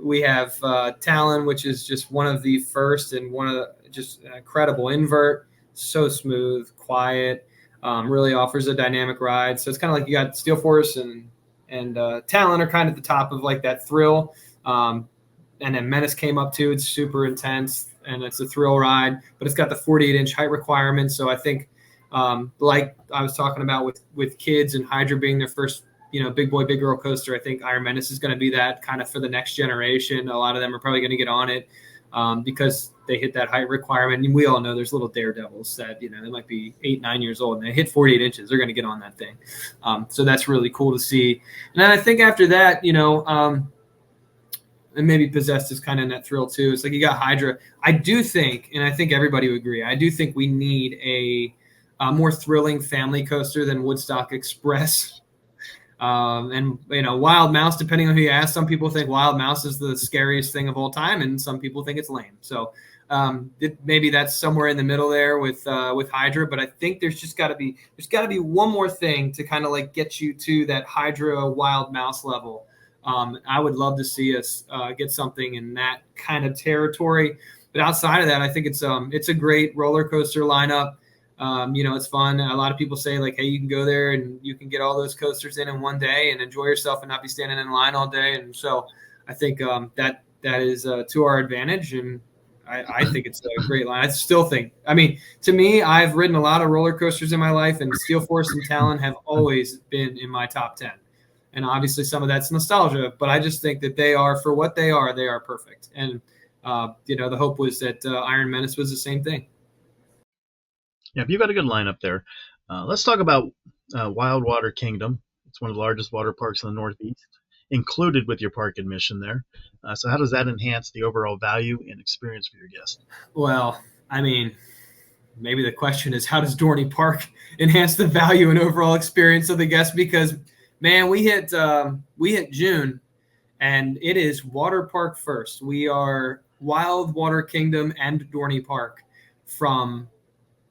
Speaker 3: We have Talon, which is just one of the first, and one of the just an incredible invert. So smooth, quiet, really offers a dynamic ride. So it's kind of like you got Steel Force and Talon are kind of at the top of like that thrill. And then Menace came up too. It's super intense and it's a thrill ride, but it's got the 48-inch height requirement. So I think, like I was talking about with kids and Hydra being their first, big boy, big girl coaster, I think Iron Menace is going to be that kind of for the next generation. A lot of them are probably going to get on it because they hit that height requirement. And we all know there's little daredevils that, they might be 8, 9 years old and they hit 48 inches. They're going to get on that thing. So that's really cool to see. And then I think after that, and maybe Possessed is kind of in that thrill too. It's like you got Hydra. I do think, and I think everybody would agree, I do think we need a more thrilling family coaster than Woodstock Express. And Wild Mouse, depending on who you ask, some people think Wild Mouse is the scariest thing of all time, and some people think it's lame. So maybe that's somewhere in the middle there with Hydra. But I think there's got to be one more thing to kind of like get you to that Hydra Wild Mouse level. I would love to see us get something in that kind of territory. But outside of that, I think it's a great roller coaster lineup. It's fun. A lot of people say like, hey, you can go there and you can get all those coasters in one day and enjoy yourself and not be standing in line all day. And so I think that is to our advantage. And I think it's a great line. I still think, to me, I've ridden a lot of roller coasters in my life, and Steel Force and Talon have always been in my top 10. And obviously some of that's nostalgia, but I just think that they are, for what they are perfect. And, the hope was that Iron Menace was the same thing.
Speaker 1: Yeah, you've got a good lineup there. Let's talk about Wildwater Kingdom. It's one of the largest water parks in the Northeast. included with your park admission there. So how does that enhance the overall value and experience for your guests?
Speaker 3: Well, I mean, maybe the question is, how does Dorney Park enhance the value and overall experience of the guests? Because, man, we hit June, and it is water park first. We are Wildwater Kingdom and Dorney Park from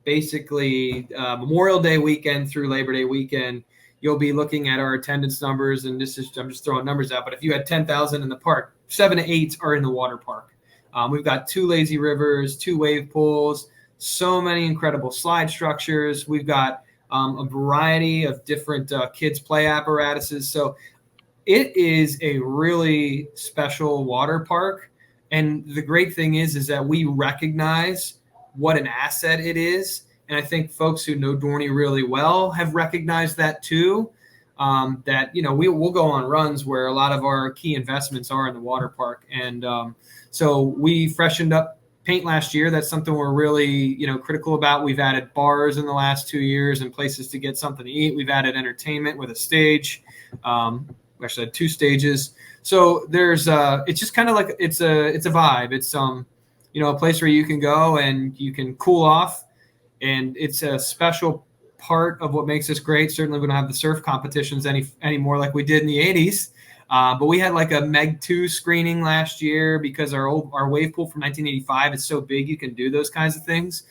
Speaker 3: basically Memorial Day weekend through Labor Day weekend. You'll be looking at our attendance numbers, and I'm just throwing numbers out, but if you had 10,000 in the park, 7 to 8 are in the water park. We've got 2 lazy rivers, 2 wave pools, so many incredible slide structures. We've got a variety of different kids play apparatuses. So it is a really special water park. And the great thing is that we recognize what an asset it is. And I think folks who know Dorney really well have recognized that too. That, we'll go on runs where a lot of our key investments are in the water park. And so we freshened up paint last year. That's something we're really, critical about. We've added bars in the last 2 years and places to get something to eat. We've added entertainment with a stage. We actually had 2 stages. So there's it's just kind of like it's a vibe. It's a place where you can go and you can cool off, and it's a special part of what makes us great. Certainly we don't have the surf competitions anymore like we did in the 80s. But we had like a Meg 2 screening last year because our wave pool from 1985 is so big you can do those kinds of things.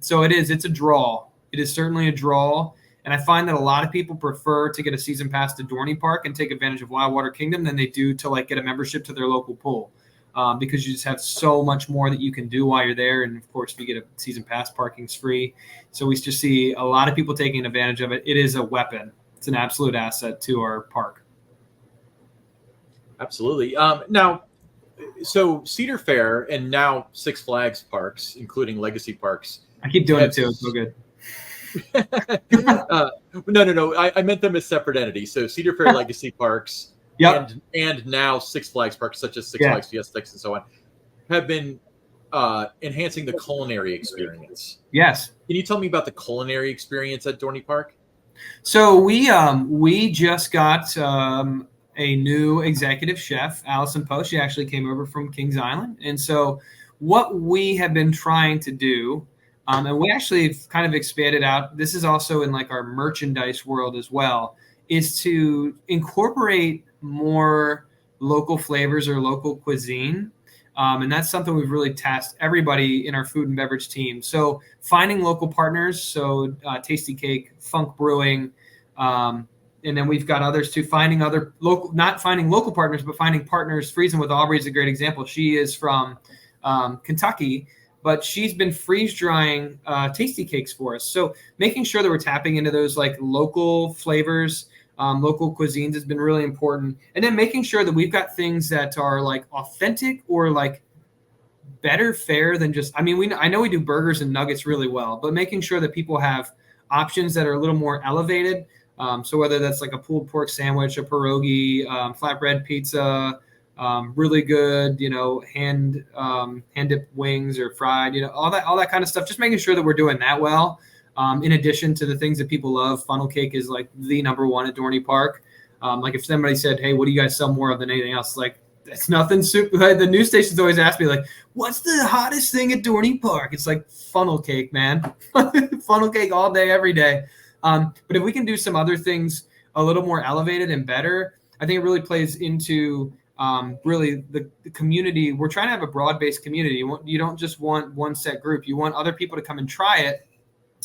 Speaker 3: So it's a draw. It is certainly a draw. And I find that a lot of people prefer to get a season pass to Dorney Park and take advantage of Wildwater Kingdom than they do to get a membership to their local pool. Because you just have so much more that you can do while you're there. And of course, if you get a season pass, parking's free. So we just see a lot of people taking advantage of it. It is a weapon. It's an absolute asset to our park.
Speaker 2: Absolutely. Now, so Cedar Fair and now Six Flags parks, including Legacy Parks.
Speaker 3: I keep doing it too. It's so good.
Speaker 2: No. I meant them as separate entities. So Cedar Fair Legacy Parks,
Speaker 3: yep,
Speaker 2: and now Six Flags parks, such as Six Flags Fiesta and so on, have been enhancing the culinary experience.
Speaker 3: Yes.
Speaker 2: Can you tell me about the culinary experience at Dorney Park?
Speaker 3: So we just got a new executive chef, Allison Poe. She actually came over from Kings Island. And so what we have been trying to do, and we actually have kind of expanded out, this is also in our merchandise world as well, is to incorporate more local flavors or local cuisine. And that's something we've really tasked everybody in our food and beverage team. So finding local partners, so Tasty Cake, Funk Brewing, and then we've got others too, finding other local, not finding local partners, but finding partners. Freezing with Aubrey is a great example. She is from Kentucky, but she's been freeze drying Tasty Cakes for us. So making sure that we're tapping into those local flavors, local cuisines has been really important. And then making sure that we've got things that are authentic or better fare than just, I know we do burgers and nuggets really well, but making sure that people have options that are a little more elevated. So whether that's a pulled pork sandwich, a pierogi, flatbread pizza, really good, hand dipped wings or fried, all that kind of stuff. Just making sure that we're doing that well. In addition to the things that people love, funnel cake is the number one at Dorney Park. If somebody said, "Hey, what do you guys sell more of than anything else?" That's nothing super. The news stations always ask me "What's the hottest thing at Dorney Park?" It's funnel cake, man. Funnel cake all day, every day. But if we can do some other things a little more elevated and better, I think it really plays into really the community. We're trying to have a broad-based community. You don't just want one set group. You want other people to come and try it.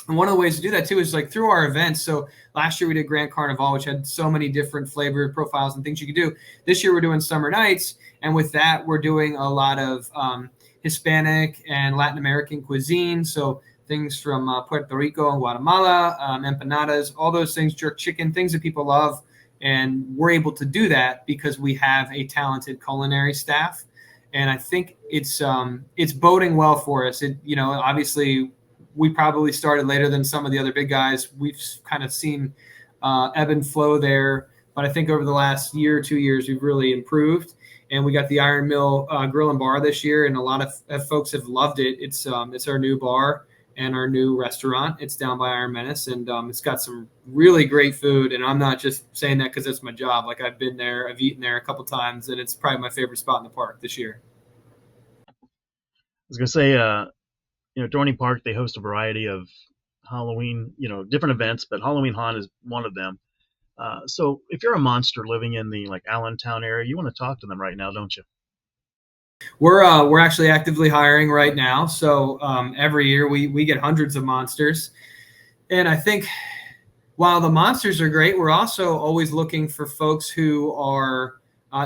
Speaker 3: And one of the ways to do that too is through our events. So last year we did Grand Carnival, which had so many different flavor profiles and things you could do. This year we're doing Summer Nights. And with that, we're doing a lot of Hispanic and Latin American cuisine. So things from Puerto Rico and Guatemala, empanadas, all those things, jerk chicken, things that people love. And we're able to do that because we have a talented culinary staff. And I think it's boding well for us. Obviously we probably started later than some of the other big guys. We've kind of seen ebb and flow there. But I think over the last year or 2 years, we've really improved. And we got the Iron Mill Grill and Bar this year, and a lot of folks have loved it. It's our new bar. and our new restaurant. It's down by Iron Menace, and it's got some really great food. And I'm not just saying that because it's my job. Like, I've been there, I've eaten there a couple times, and it's probably my favorite spot in the park this year.
Speaker 1: I was gonna say, Dorney Park, they host a variety of Halloween, different events, but Halloween Haunt is one of them. So if you're a monster living in the like Allentown area, you want to talk to them right now, don't you?
Speaker 3: We're actually actively hiring right now. So every year we get hundreds of monsters, and I think while the monsters are great, we're also always looking for folks who are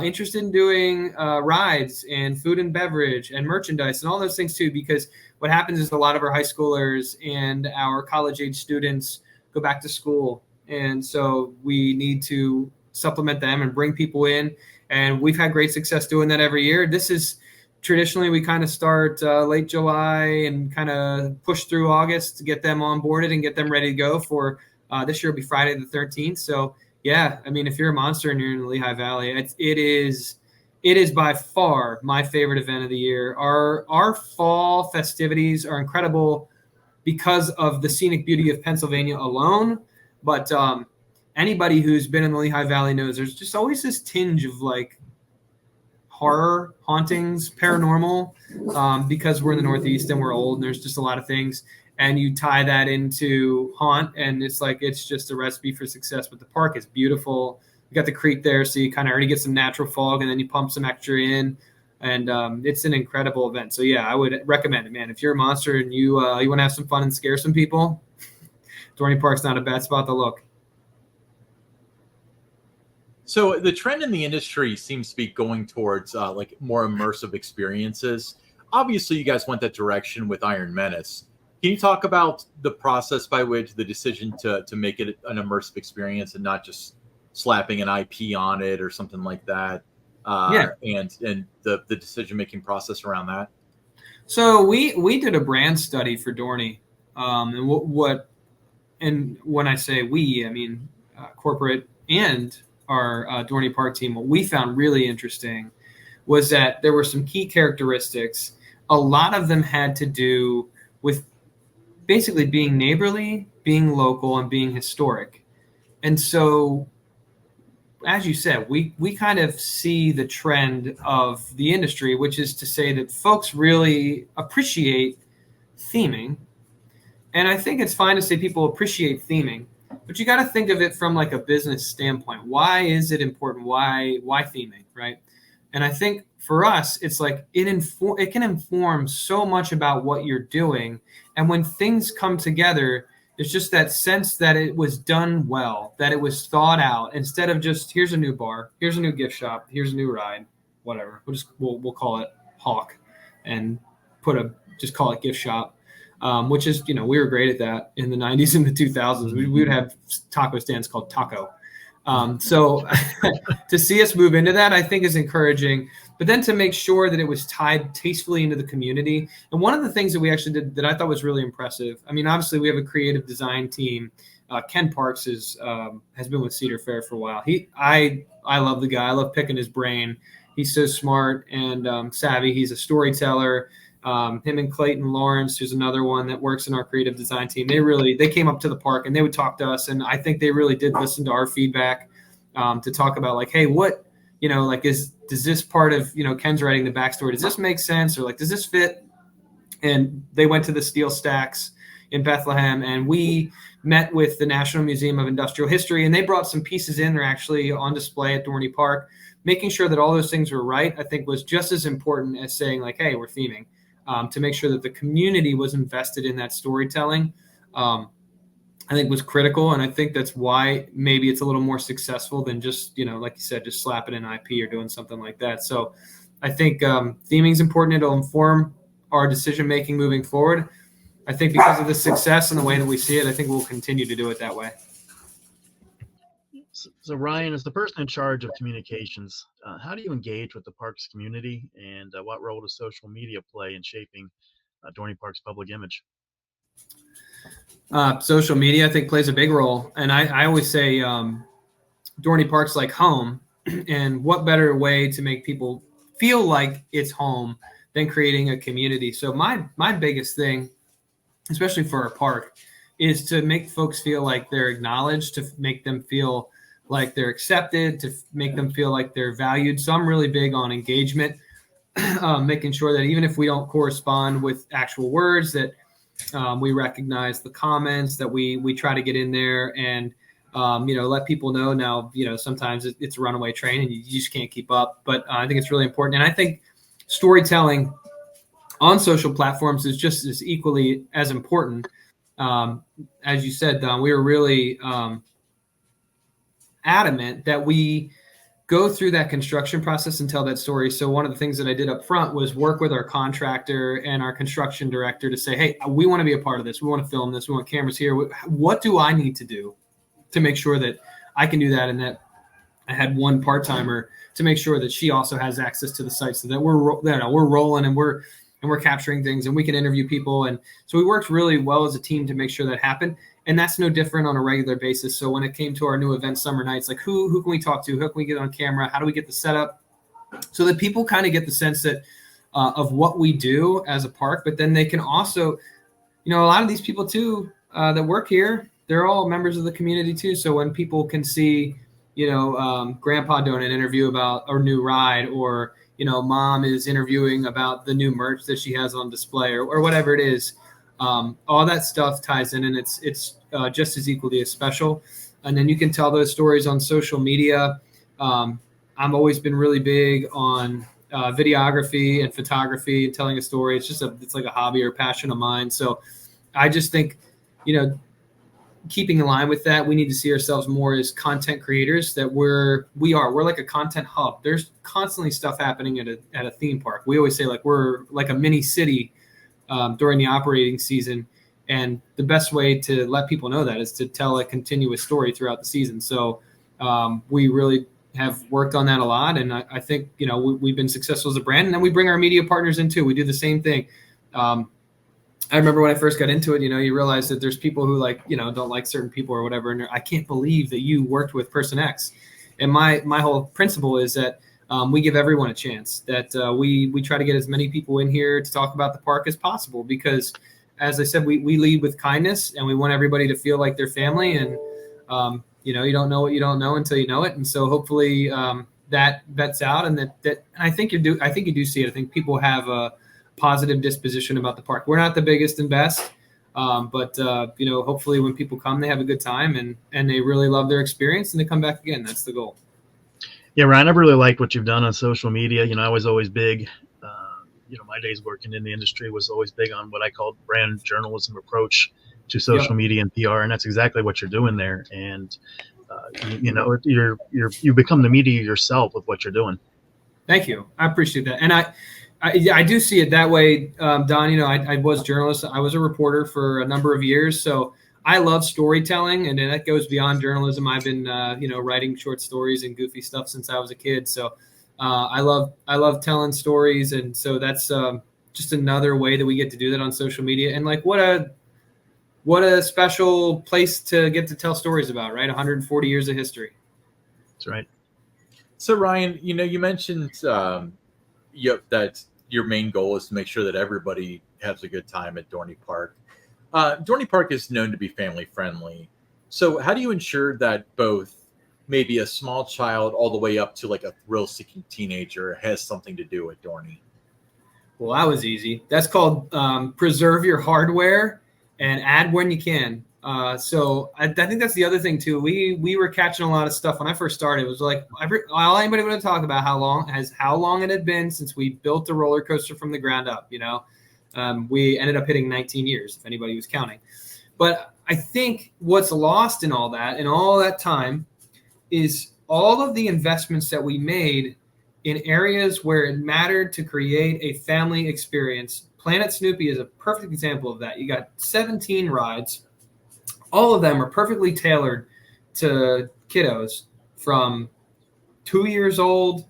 Speaker 3: interested in doing rides and food and beverage and merchandise and all those things too. Because what happens is a lot of our high schoolers and our college age students go back to school, and so we need to supplement them and bring people in. And we've had great success doing that every year. This is traditionally, we kind of start late July and kind of push through August to get them onboarded and get them ready to go for this year will be Friday the 13th. So yeah, I mean, if you're a monster and you're in the Lehigh Valley, it is by far my favorite event of the year. Our fall festivities are incredible because of the scenic beauty of Pennsylvania alone. But anybody who's been in the Lehigh Valley knows there's just always this tinge of like horror, hauntings, paranormal, because we're in the Northeast and we're old and there's just a lot of things. And you tie that into haunt, and it's just a recipe for success. But the park is beautiful. You got the creek there, so you kind of already get some natural fog, and then you pump some extra in, and it's an incredible event. So yeah, I would recommend it, man. If you're a monster and you want to have some fun and scare some people, Dorney Park's not a bad spot to look.
Speaker 2: So the trend in the industry seems to be going towards like more immersive experiences. Obviously, you guys went that direction with Iron Menace. Can you talk about the process by which the decision to make it an immersive experience and not just slapping an IP on it or something like that? And the decision-making process around that?
Speaker 3: So we did a brand study for Dorney. And when I say we, I mean corporate and our Dorney Park team. What we found really interesting was that there were some key characteristics. A lot of them had to do with basically being neighborly, being local, and being historic. And so, as you said, we kind of see the trend of the industry, which is to say that folks really appreciate theming. And I think it's fine to say people appreciate theming, but you got to think of it from like a business standpoint. Why is it important? Why theming, right? And I think for us, it's like it can inform so much about what you're doing. And when things come together, it's just that sense that it was done well, that it was thought out, instead of just here's a new bar, here's a new gift shop, here's a new ride, whatever. We'll call it Hawk, and just call it gift shop. Which is, we were great at that in the 90s and the 2000s. We would have taco stands called Taco. So to see us move into that, I think is encouraging. But then to make sure that it was tied tastefully into the community. And one of the things that we actually did that I thought was really impressive, I mean, obviously we have a creative design team. Ken Parks has been with Cedar Fair for a while. I love the guy. I love picking his brain. He's so smart and savvy. He's a storyteller. Him and Clayton Lawrence, who's another one that works in our creative design team, they came up to the park and they would talk to us, and I think they really did listen to our feedback to talk about like, hey, what does this part of Ken's writing the backstory, does this make sense, or like does this fit? And they went to the steel stacks in Bethlehem, and we met with the National Museum of Industrial History, and they brought some pieces in. They're actually on display at Dorney Park. Making sure that all those things were right, I think, was just as important as saying like, hey, we're theming. To make sure that the community was invested in that storytelling, I think was critical. And I think that's why maybe it's a little more successful than just, like you said, just slapping an IP or doing something like that. So I think theming is important. It'll inform our decision-making moving forward. I think because of the success and the way that we see it, I think we'll continue to do it that way.
Speaker 1: So Ryan, as the person in charge of communications, how do you engage with the park's community, and what role does social media play in shaping Dorney Park's public image?
Speaker 3: Social media, I think, plays a big role. And I always say Dorney Park's like home. And what better way to make people feel like it's home than creating a community? So my biggest thing especially for our park, is to make folks feel like they're acknowledged, to make them feel like they're accepted, to make them feel like they're valued. So I'm really big on engagement, making sure that even if we don't correspond with actual words, that we recognize the comments, that we try to get in there and let people know. Now, sometimes it's a runaway train and you just can't keep up. But I think it's really important. And I think storytelling on social platforms is just as equally as important. As you said, Don, we were really adamant that we go through that construction process and tell that story. So one of the things that I did up front was work with our contractor and our construction director to say, hey, we want to be a part of this. We want to film this. We want cameras here. What do I need to do to make sure that I can do that? And that I had one part-timer to make sure that she also has access to the site, so that we're rolling and we're capturing things and we can interview people. And so we worked really well as a team to make sure that happened. And that's no different on a regular basis. So when it came to our new event, Summer Nights, like who can we talk to? Who can we get on camera? How do we get the setup? So that people kind of get the sense that of what we do as a park, but then they can also, a lot of these people too that work here, they're all members of the community too. So when people can see, Grandpa doing an interview about our new ride, or, Mom is interviewing about the new merch that she has on display, or whatever it is, all that stuff ties in, and it's just as equally as special. And then you can tell those stories on social media. I've always been really big on videography and photography and telling a story. It's like a hobby or passion of mine. So I just think, keeping in line with that, we need to see ourselves more as content creators. That we're like a content hub. There's constantly stuff happening at a theme park. We always say like we're like a mini city during the operating season. And the best way to let people know that is to tell a continuous story throughout the season. So we really have worked on that a lot. And I think, we've been successful as a brand. And then we bring our media partners in too. We do the same thing. I remember when I first got into it, you realize that there's people who don't like certain people or whatever. And I can't believe that you worked with person X. And my whole principle is that we give everyone a chance, that we try to get as many people in here to talk about the park as possible, because as I said, we lead with kindness, and we want everybody to feel like they're family. And, you don't know what you don't know until you know it. And so hopefully that vets out, and that I think you do see it. I think people have a positive disposition about the park. We're not the biggest and best, but hopefully when people come, they have a good time and they really love their experience and they come back again. That's the goal.
Speaker 1: Yeah, Ryan, I've really liked what you've done on social media. I was always big, my days working in the industry was always big on what I called brand journalism approach to social media and PR. And that's exactly what you're doing there. And, you become the media yourself with what you're doing.
Speaker 3: Thank you. I appreciate that. And I do see it that way, Don. I was a journalist. I was a reporter for a number of years. So I love storytelling, and that goes beyond journalism. I've been, writing short stories and goofy stuff since I was a kid. So I love telling stories. And so that's just another way that we get to do that on social media. And like, what a special place to get to tell stories about, right? 140 years of history.
Speaker 1: That's right.
Speaker 2: So Ryan, you mentioned that your main goal is to make sure that everybody has a good time at Dorney Park. Dorney Park is known to be family friendly. So how do you ensure that both maybe a small child all the way up to like a thrill-seeking teenager has something to do at Dorney?
Speaker 3: Well, that was easy. That's called preserve your hardware and add when you can. So I think that's the other thing too. We were catching a lot of stuff when I first started. It was like all anybody would talk about how long it had been since we built a roller coaster from the ground up. We ended up hitting 19 years, if anybody was counting. But I think what's lost in all that and all that time is all of the investments that we made in areas where it mattered to create a family experience. Planet Snoopy is a perfect example of that. You got 17 rides. All of them are perfectly tailored to kiddos from 2 years old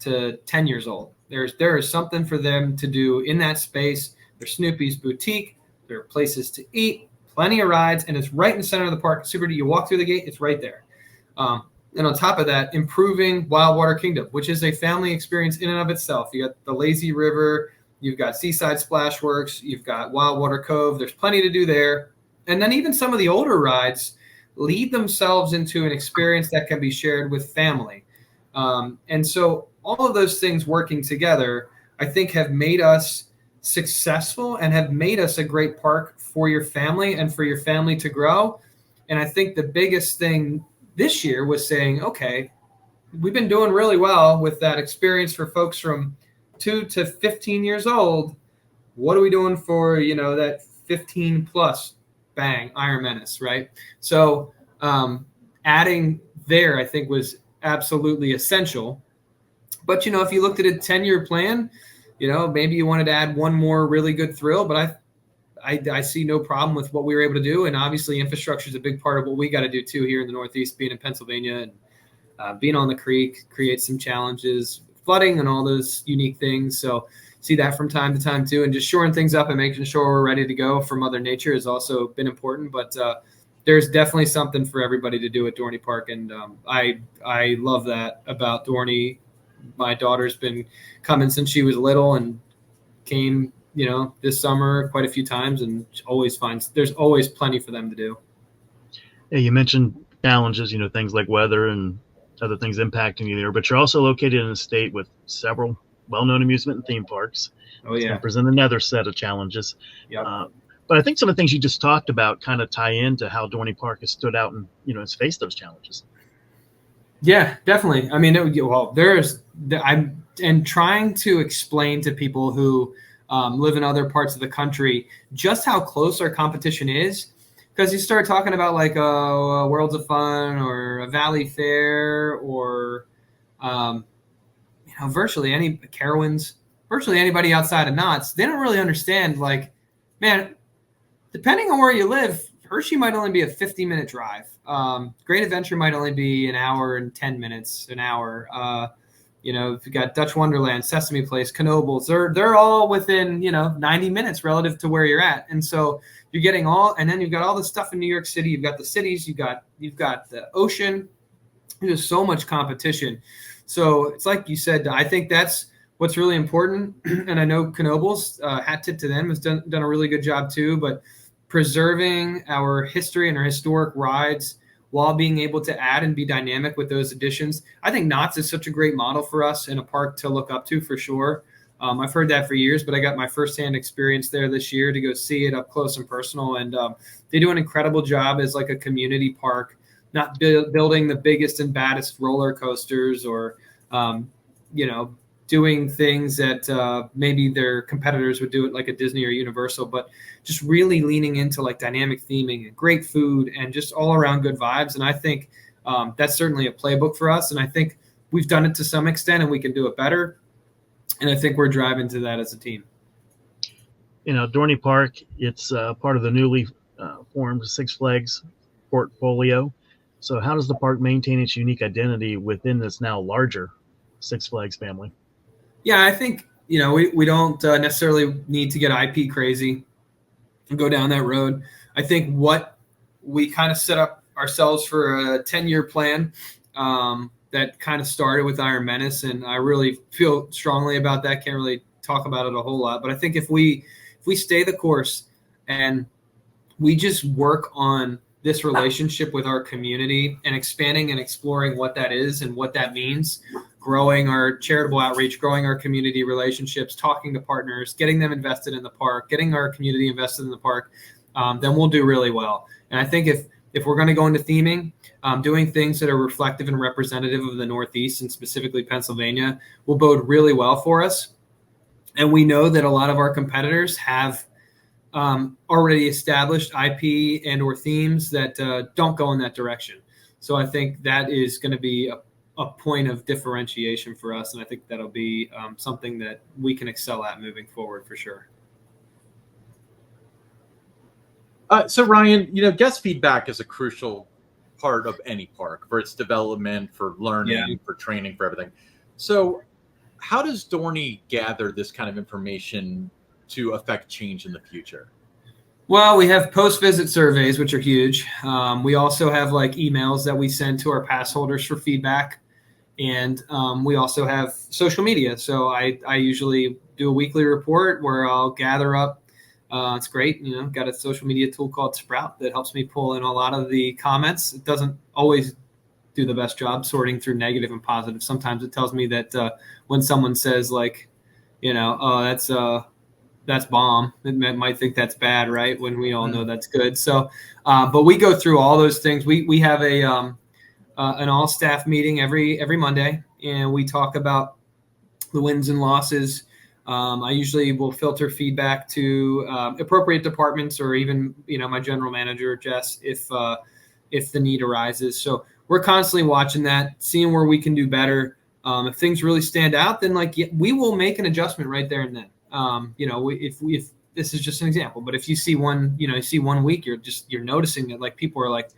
Speaker 3: to 10 years old. There is something for them to do in that space. There's Snoopy's Boutique. There are places to eat, plenty of rides, and it's right in the center of the park. Super. You walk through the gate, it's right there. And on top of that, improving Wildwater Kingdom, which is a family experience in and of itself. You got the lazy river, You've got Seaside Splashworks. You've got Wildwater Cove. There's plenty to do there. And then even some of the older rides lead themselves into an experience that can be shared with family. And so all of those things working together, I think, have made us successful and have made us a great park for your family and for your family to grow. And I think the biggest thing this year was saying, okay, we've been doing really well with that experience for folks from 2 to 15 years old. What are we doing for, that 15 plus? Bang, Iron Menace, right? So adding there, I think, was absolutely essential. But, if you looked at a 10-year plan, maybe you wanted to add one more really good thrill, but I see no problem with what we were able to do. And obviously infrastructure is a big part of what we got to do too here in the Northeast, being in Pennsylvania, and being on the creek creates some challenges, flooding and all those unique things. So see that from time to time too, and just shoring things up and making sure we're ready to go for Mother Nature has also been important. But there's definitely something for everybody to do at Dorney Park, and I love that about Dorney. My daughter's been coming since she was little and came, this summer quite a few times, and always finds there's always plenty for them to do.
Speaker 1: Yeah, you mentioned challenges, things like weather and other things impacting you there, but you're also located in a state with several well-known amusement and theme parks.
Speaker 3: Oh yeah,
Speaker 1: present another set of challenges.
Speaker 3: Yeah.
Speaker 1: But I think some of the things you just talked about kind of tie into how Dorney Park has stood out and has faced those challenges.
Speaker 3: Yeah, definitely. I mean, I'm trying to explain to people who live in other parts of the country just how close our competition is. Because you start talking about like a Worlds of Fun or a Valley Fair or, virtually any Carowinds, virtually anybody outside of Knott's, they don't really understand, like, man, depending on where you live, Hershey might only be a 50-minute drive. Great Adventure might only be an hour and 10 minutes, an hour. If you got Dutch Wonderland, Sesame Place, Knoebels, they're all within, 90 minutes relative to where you're at. And so you're getting and then you've got all the stuff in New York City. You've got the cities, you've got the ocean. There's so much competition. So it's like you said, I think that's what's really important. And I know Knoebels, hat tip to them, has done a really good job too, but preserving our history and our historic rides while being able to add and be dynamic with those additions. I think Knott's is such a great model for us and a park to look up to for sure. I've heard that for years, but I got my firsthand experience there this year to go see it up close and personal. And they do an incredible job as like a community park, not building the biggest and baddest roller coasters or, doing things that maybe their competitors would do it like a Disney or Universal, but just really leaning into like dynamic theming and great food and just all around good vibes. And I think that's certainly a playbook for us. And I think we've done it to some extent and we can do it better. And I think we're driving to that as a team.
Speaker 1: Dorney Park, it's part of the newly formed Six Flags portfolio. So how does the park maintain its unique identity within this now larger Six Flags family?
Speaker 3: Yeah, I think, we don't necessarily need to get IP crazy and go down that road. I think what we kind of set up ourselves for a 10-year plan that kind of started with Iron Menace, and I really feel strongly about that. Can't really talk about it a whole lot, but I think if we stay the course and we just work on this relationship with our community and expanding and exploring what that is and what that means, growing our charitable outreach, growing our community relationships, talking to partners, getting them invested in the park, getting our community invested in the park, then we'll do really well. And I think if we're going to go into theming, doing things that are reflective and representative of the Northeast and specifically Pennsylvania will bode really well for us. And we know that a lot of our competitors have already established IP and or themes that don't go in that direction. So I think that is going to be a point of differentiation for us. And I think that'll be something that we can excel at moving forward for sure.
Speaker 2: So Ryan, guest feedback is a crucial part of any park for its development, for learning, for training, for everything. So how does Dorney gather this kind of information to affect change in the future?
Speaker 3: Well, we have post-visit surveys, which are huge. We also have like emails that we send to our pass holders for feedback. And we also have social media. So I usually do a weekly report where I'll gather up. It's great. Got a social media tool called Sprout that helps me pull in a lot of the comments. It doesn't always do the best job sorting through negative and positive. Sometimes it tells me that when someone says like, oh, that's bomb, it might think that's bad, right? When we all know that's good. So, but we go through all those things. We have an all staff meeting every Monday, and we talk about the wins and losses. I usually will filter feedback to appropriate departments, or even my general manager Jess, if the need arises. So we're constantly watching that, seeing where we can do better. If things really stand out, then we will make an adjustment right there and then. If this is just an example, but if you see one week, you're noticing that people are like,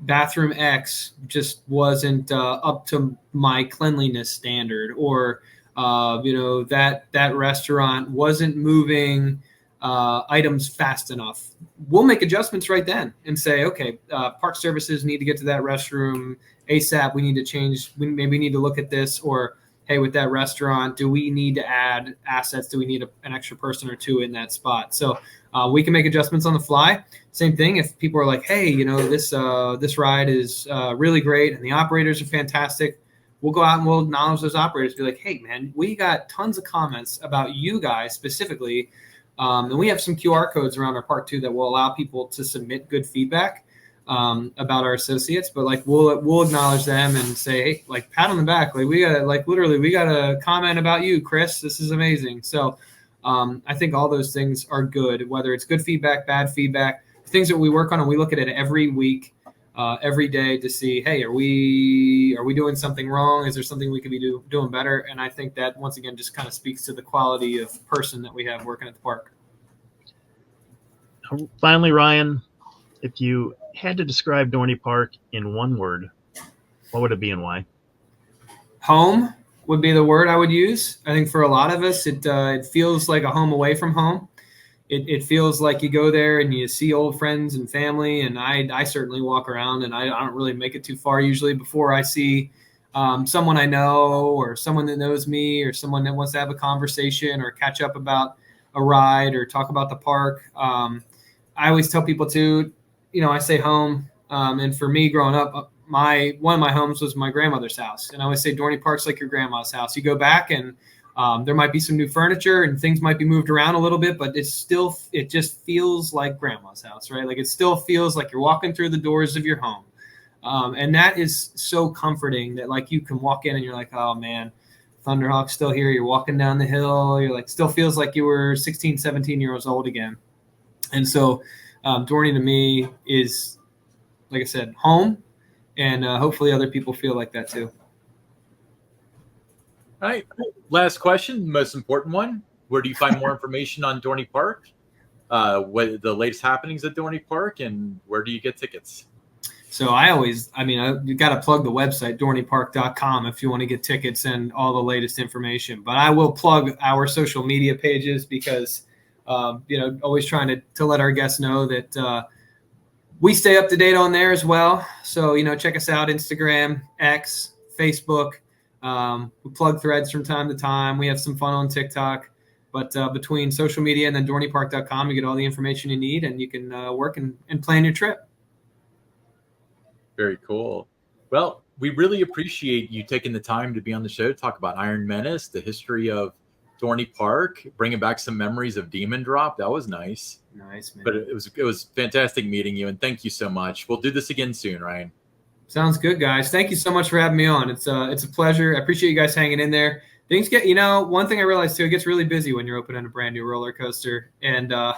Speaker 3: bathroom X just wasn't up to my cleanliness standard, or that restaurant wasn't moving items fast enough. We'll make adjustments right then and say, okay, park services need to get to that restroom ASAP. We need to change. We maybe need to look at this, or hey, with that restaurant, do we need to add assets? Do we need an extra person or two in that spot? So we can make adjustments on the fly. Same thing if people are like, hey, this ride is really great and the operators are fantastic. We'll go out and we'll acknowledge those operators. Be like, hey, man, we got tons of comments about you guys specifically. And we have some QR codes around our park too that will allow people to submit good feedback about our associates. But we'll acknowledge them and say, hey, pat on the back. We got a comment about you, Chris. This is amazing. So I think all those things are good, whether it's good feedback, bad feedback, things that we work on, and we look at it every week, every day to see, hey, are we doing something wrong? Is there something we could be doing better? And I think that once again just kind of speaks to the quality of person that we have working at the park.
Speaker 1: Finally, Ryan, if you had to describe Dorney Park in one word, what would it be and why?
Speaker 3: Home would be the word I would use. I think for a lot of us, it feels like a home away from home. It feels like you go there and you see old friends and family. And I certainly walk around and I don't really make it too far usually before I see someone I know, or someone that knows me, or someone that wants to have a conversation or catch up about a ride or talk about the park. I always tell people too, I say home. And for me growing up, one of my homes was my grandmother's house. And I always say Dorney Park's like your grandma's house. You go back and there might be some new furniture and things might be moved around a little bit, but it just feels like grandma's house, right? It still feels like you're walking through the doors of your home. And that is so comforting that you can walk in and you're like, oh man, Thunderhawk's still here. You're walking down the hill. You're still feels like you were 16, 17 years old again. And so Dorney to me is, like I said, home. And hopefully other people feel like that too.
Speaker 2: All right. Last question, most important one. Where do you find more information on Dorney Park? What the latest happenings at Dorney Park, and where do you get tickets? So
Speaker 3: you got to plug the website, dorneypark.com, if you want to get tickets and all the latest information. But I will plug our social media pages because, always trying to let our guests know that we stay up to date on there as well. So, check us out, Instagram, X, Facebook. We plug threads from time to time. We have some fun on TikTok. But between social media and then dorneypark.com, you get all the information you need, and you can work and plan your trip.
Speaker 2: Very cool. Well, we really appreciate you taking the time to be on the show, talk about Iron Menace, the history of Dorney Park, bringing back some memories of Demon Drop. That was nice.
Speaker 3: Nice, man.
Speaker 2: But it was fantastic meeting you, and thank you so much. We'll do this again soon, Ryan.
Speaker 3: Sounds good, guys. Thank you so much for having me on. It's a pleasure. I appreciate you guys hanging in there. Things get, one thing I realized too, it gets really busy when you're opening a brand new roller coaster. And I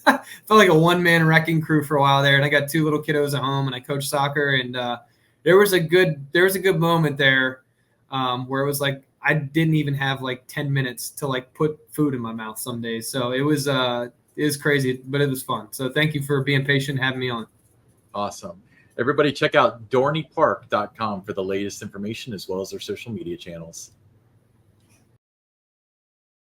Speaker 3: felt like a one-man wrecking crew for a while there. And I got two little kiddos at home, and I coach soccer. And there was a good moment there where it was like I didn't even have 10 minutes to put food in my mouth some days. So it was crazy, but it was fun. So thank you for being patient and having me on.
Speaker 2: Awesome. Everybody check out dorneypark.com for the latest information as well as their social media channels.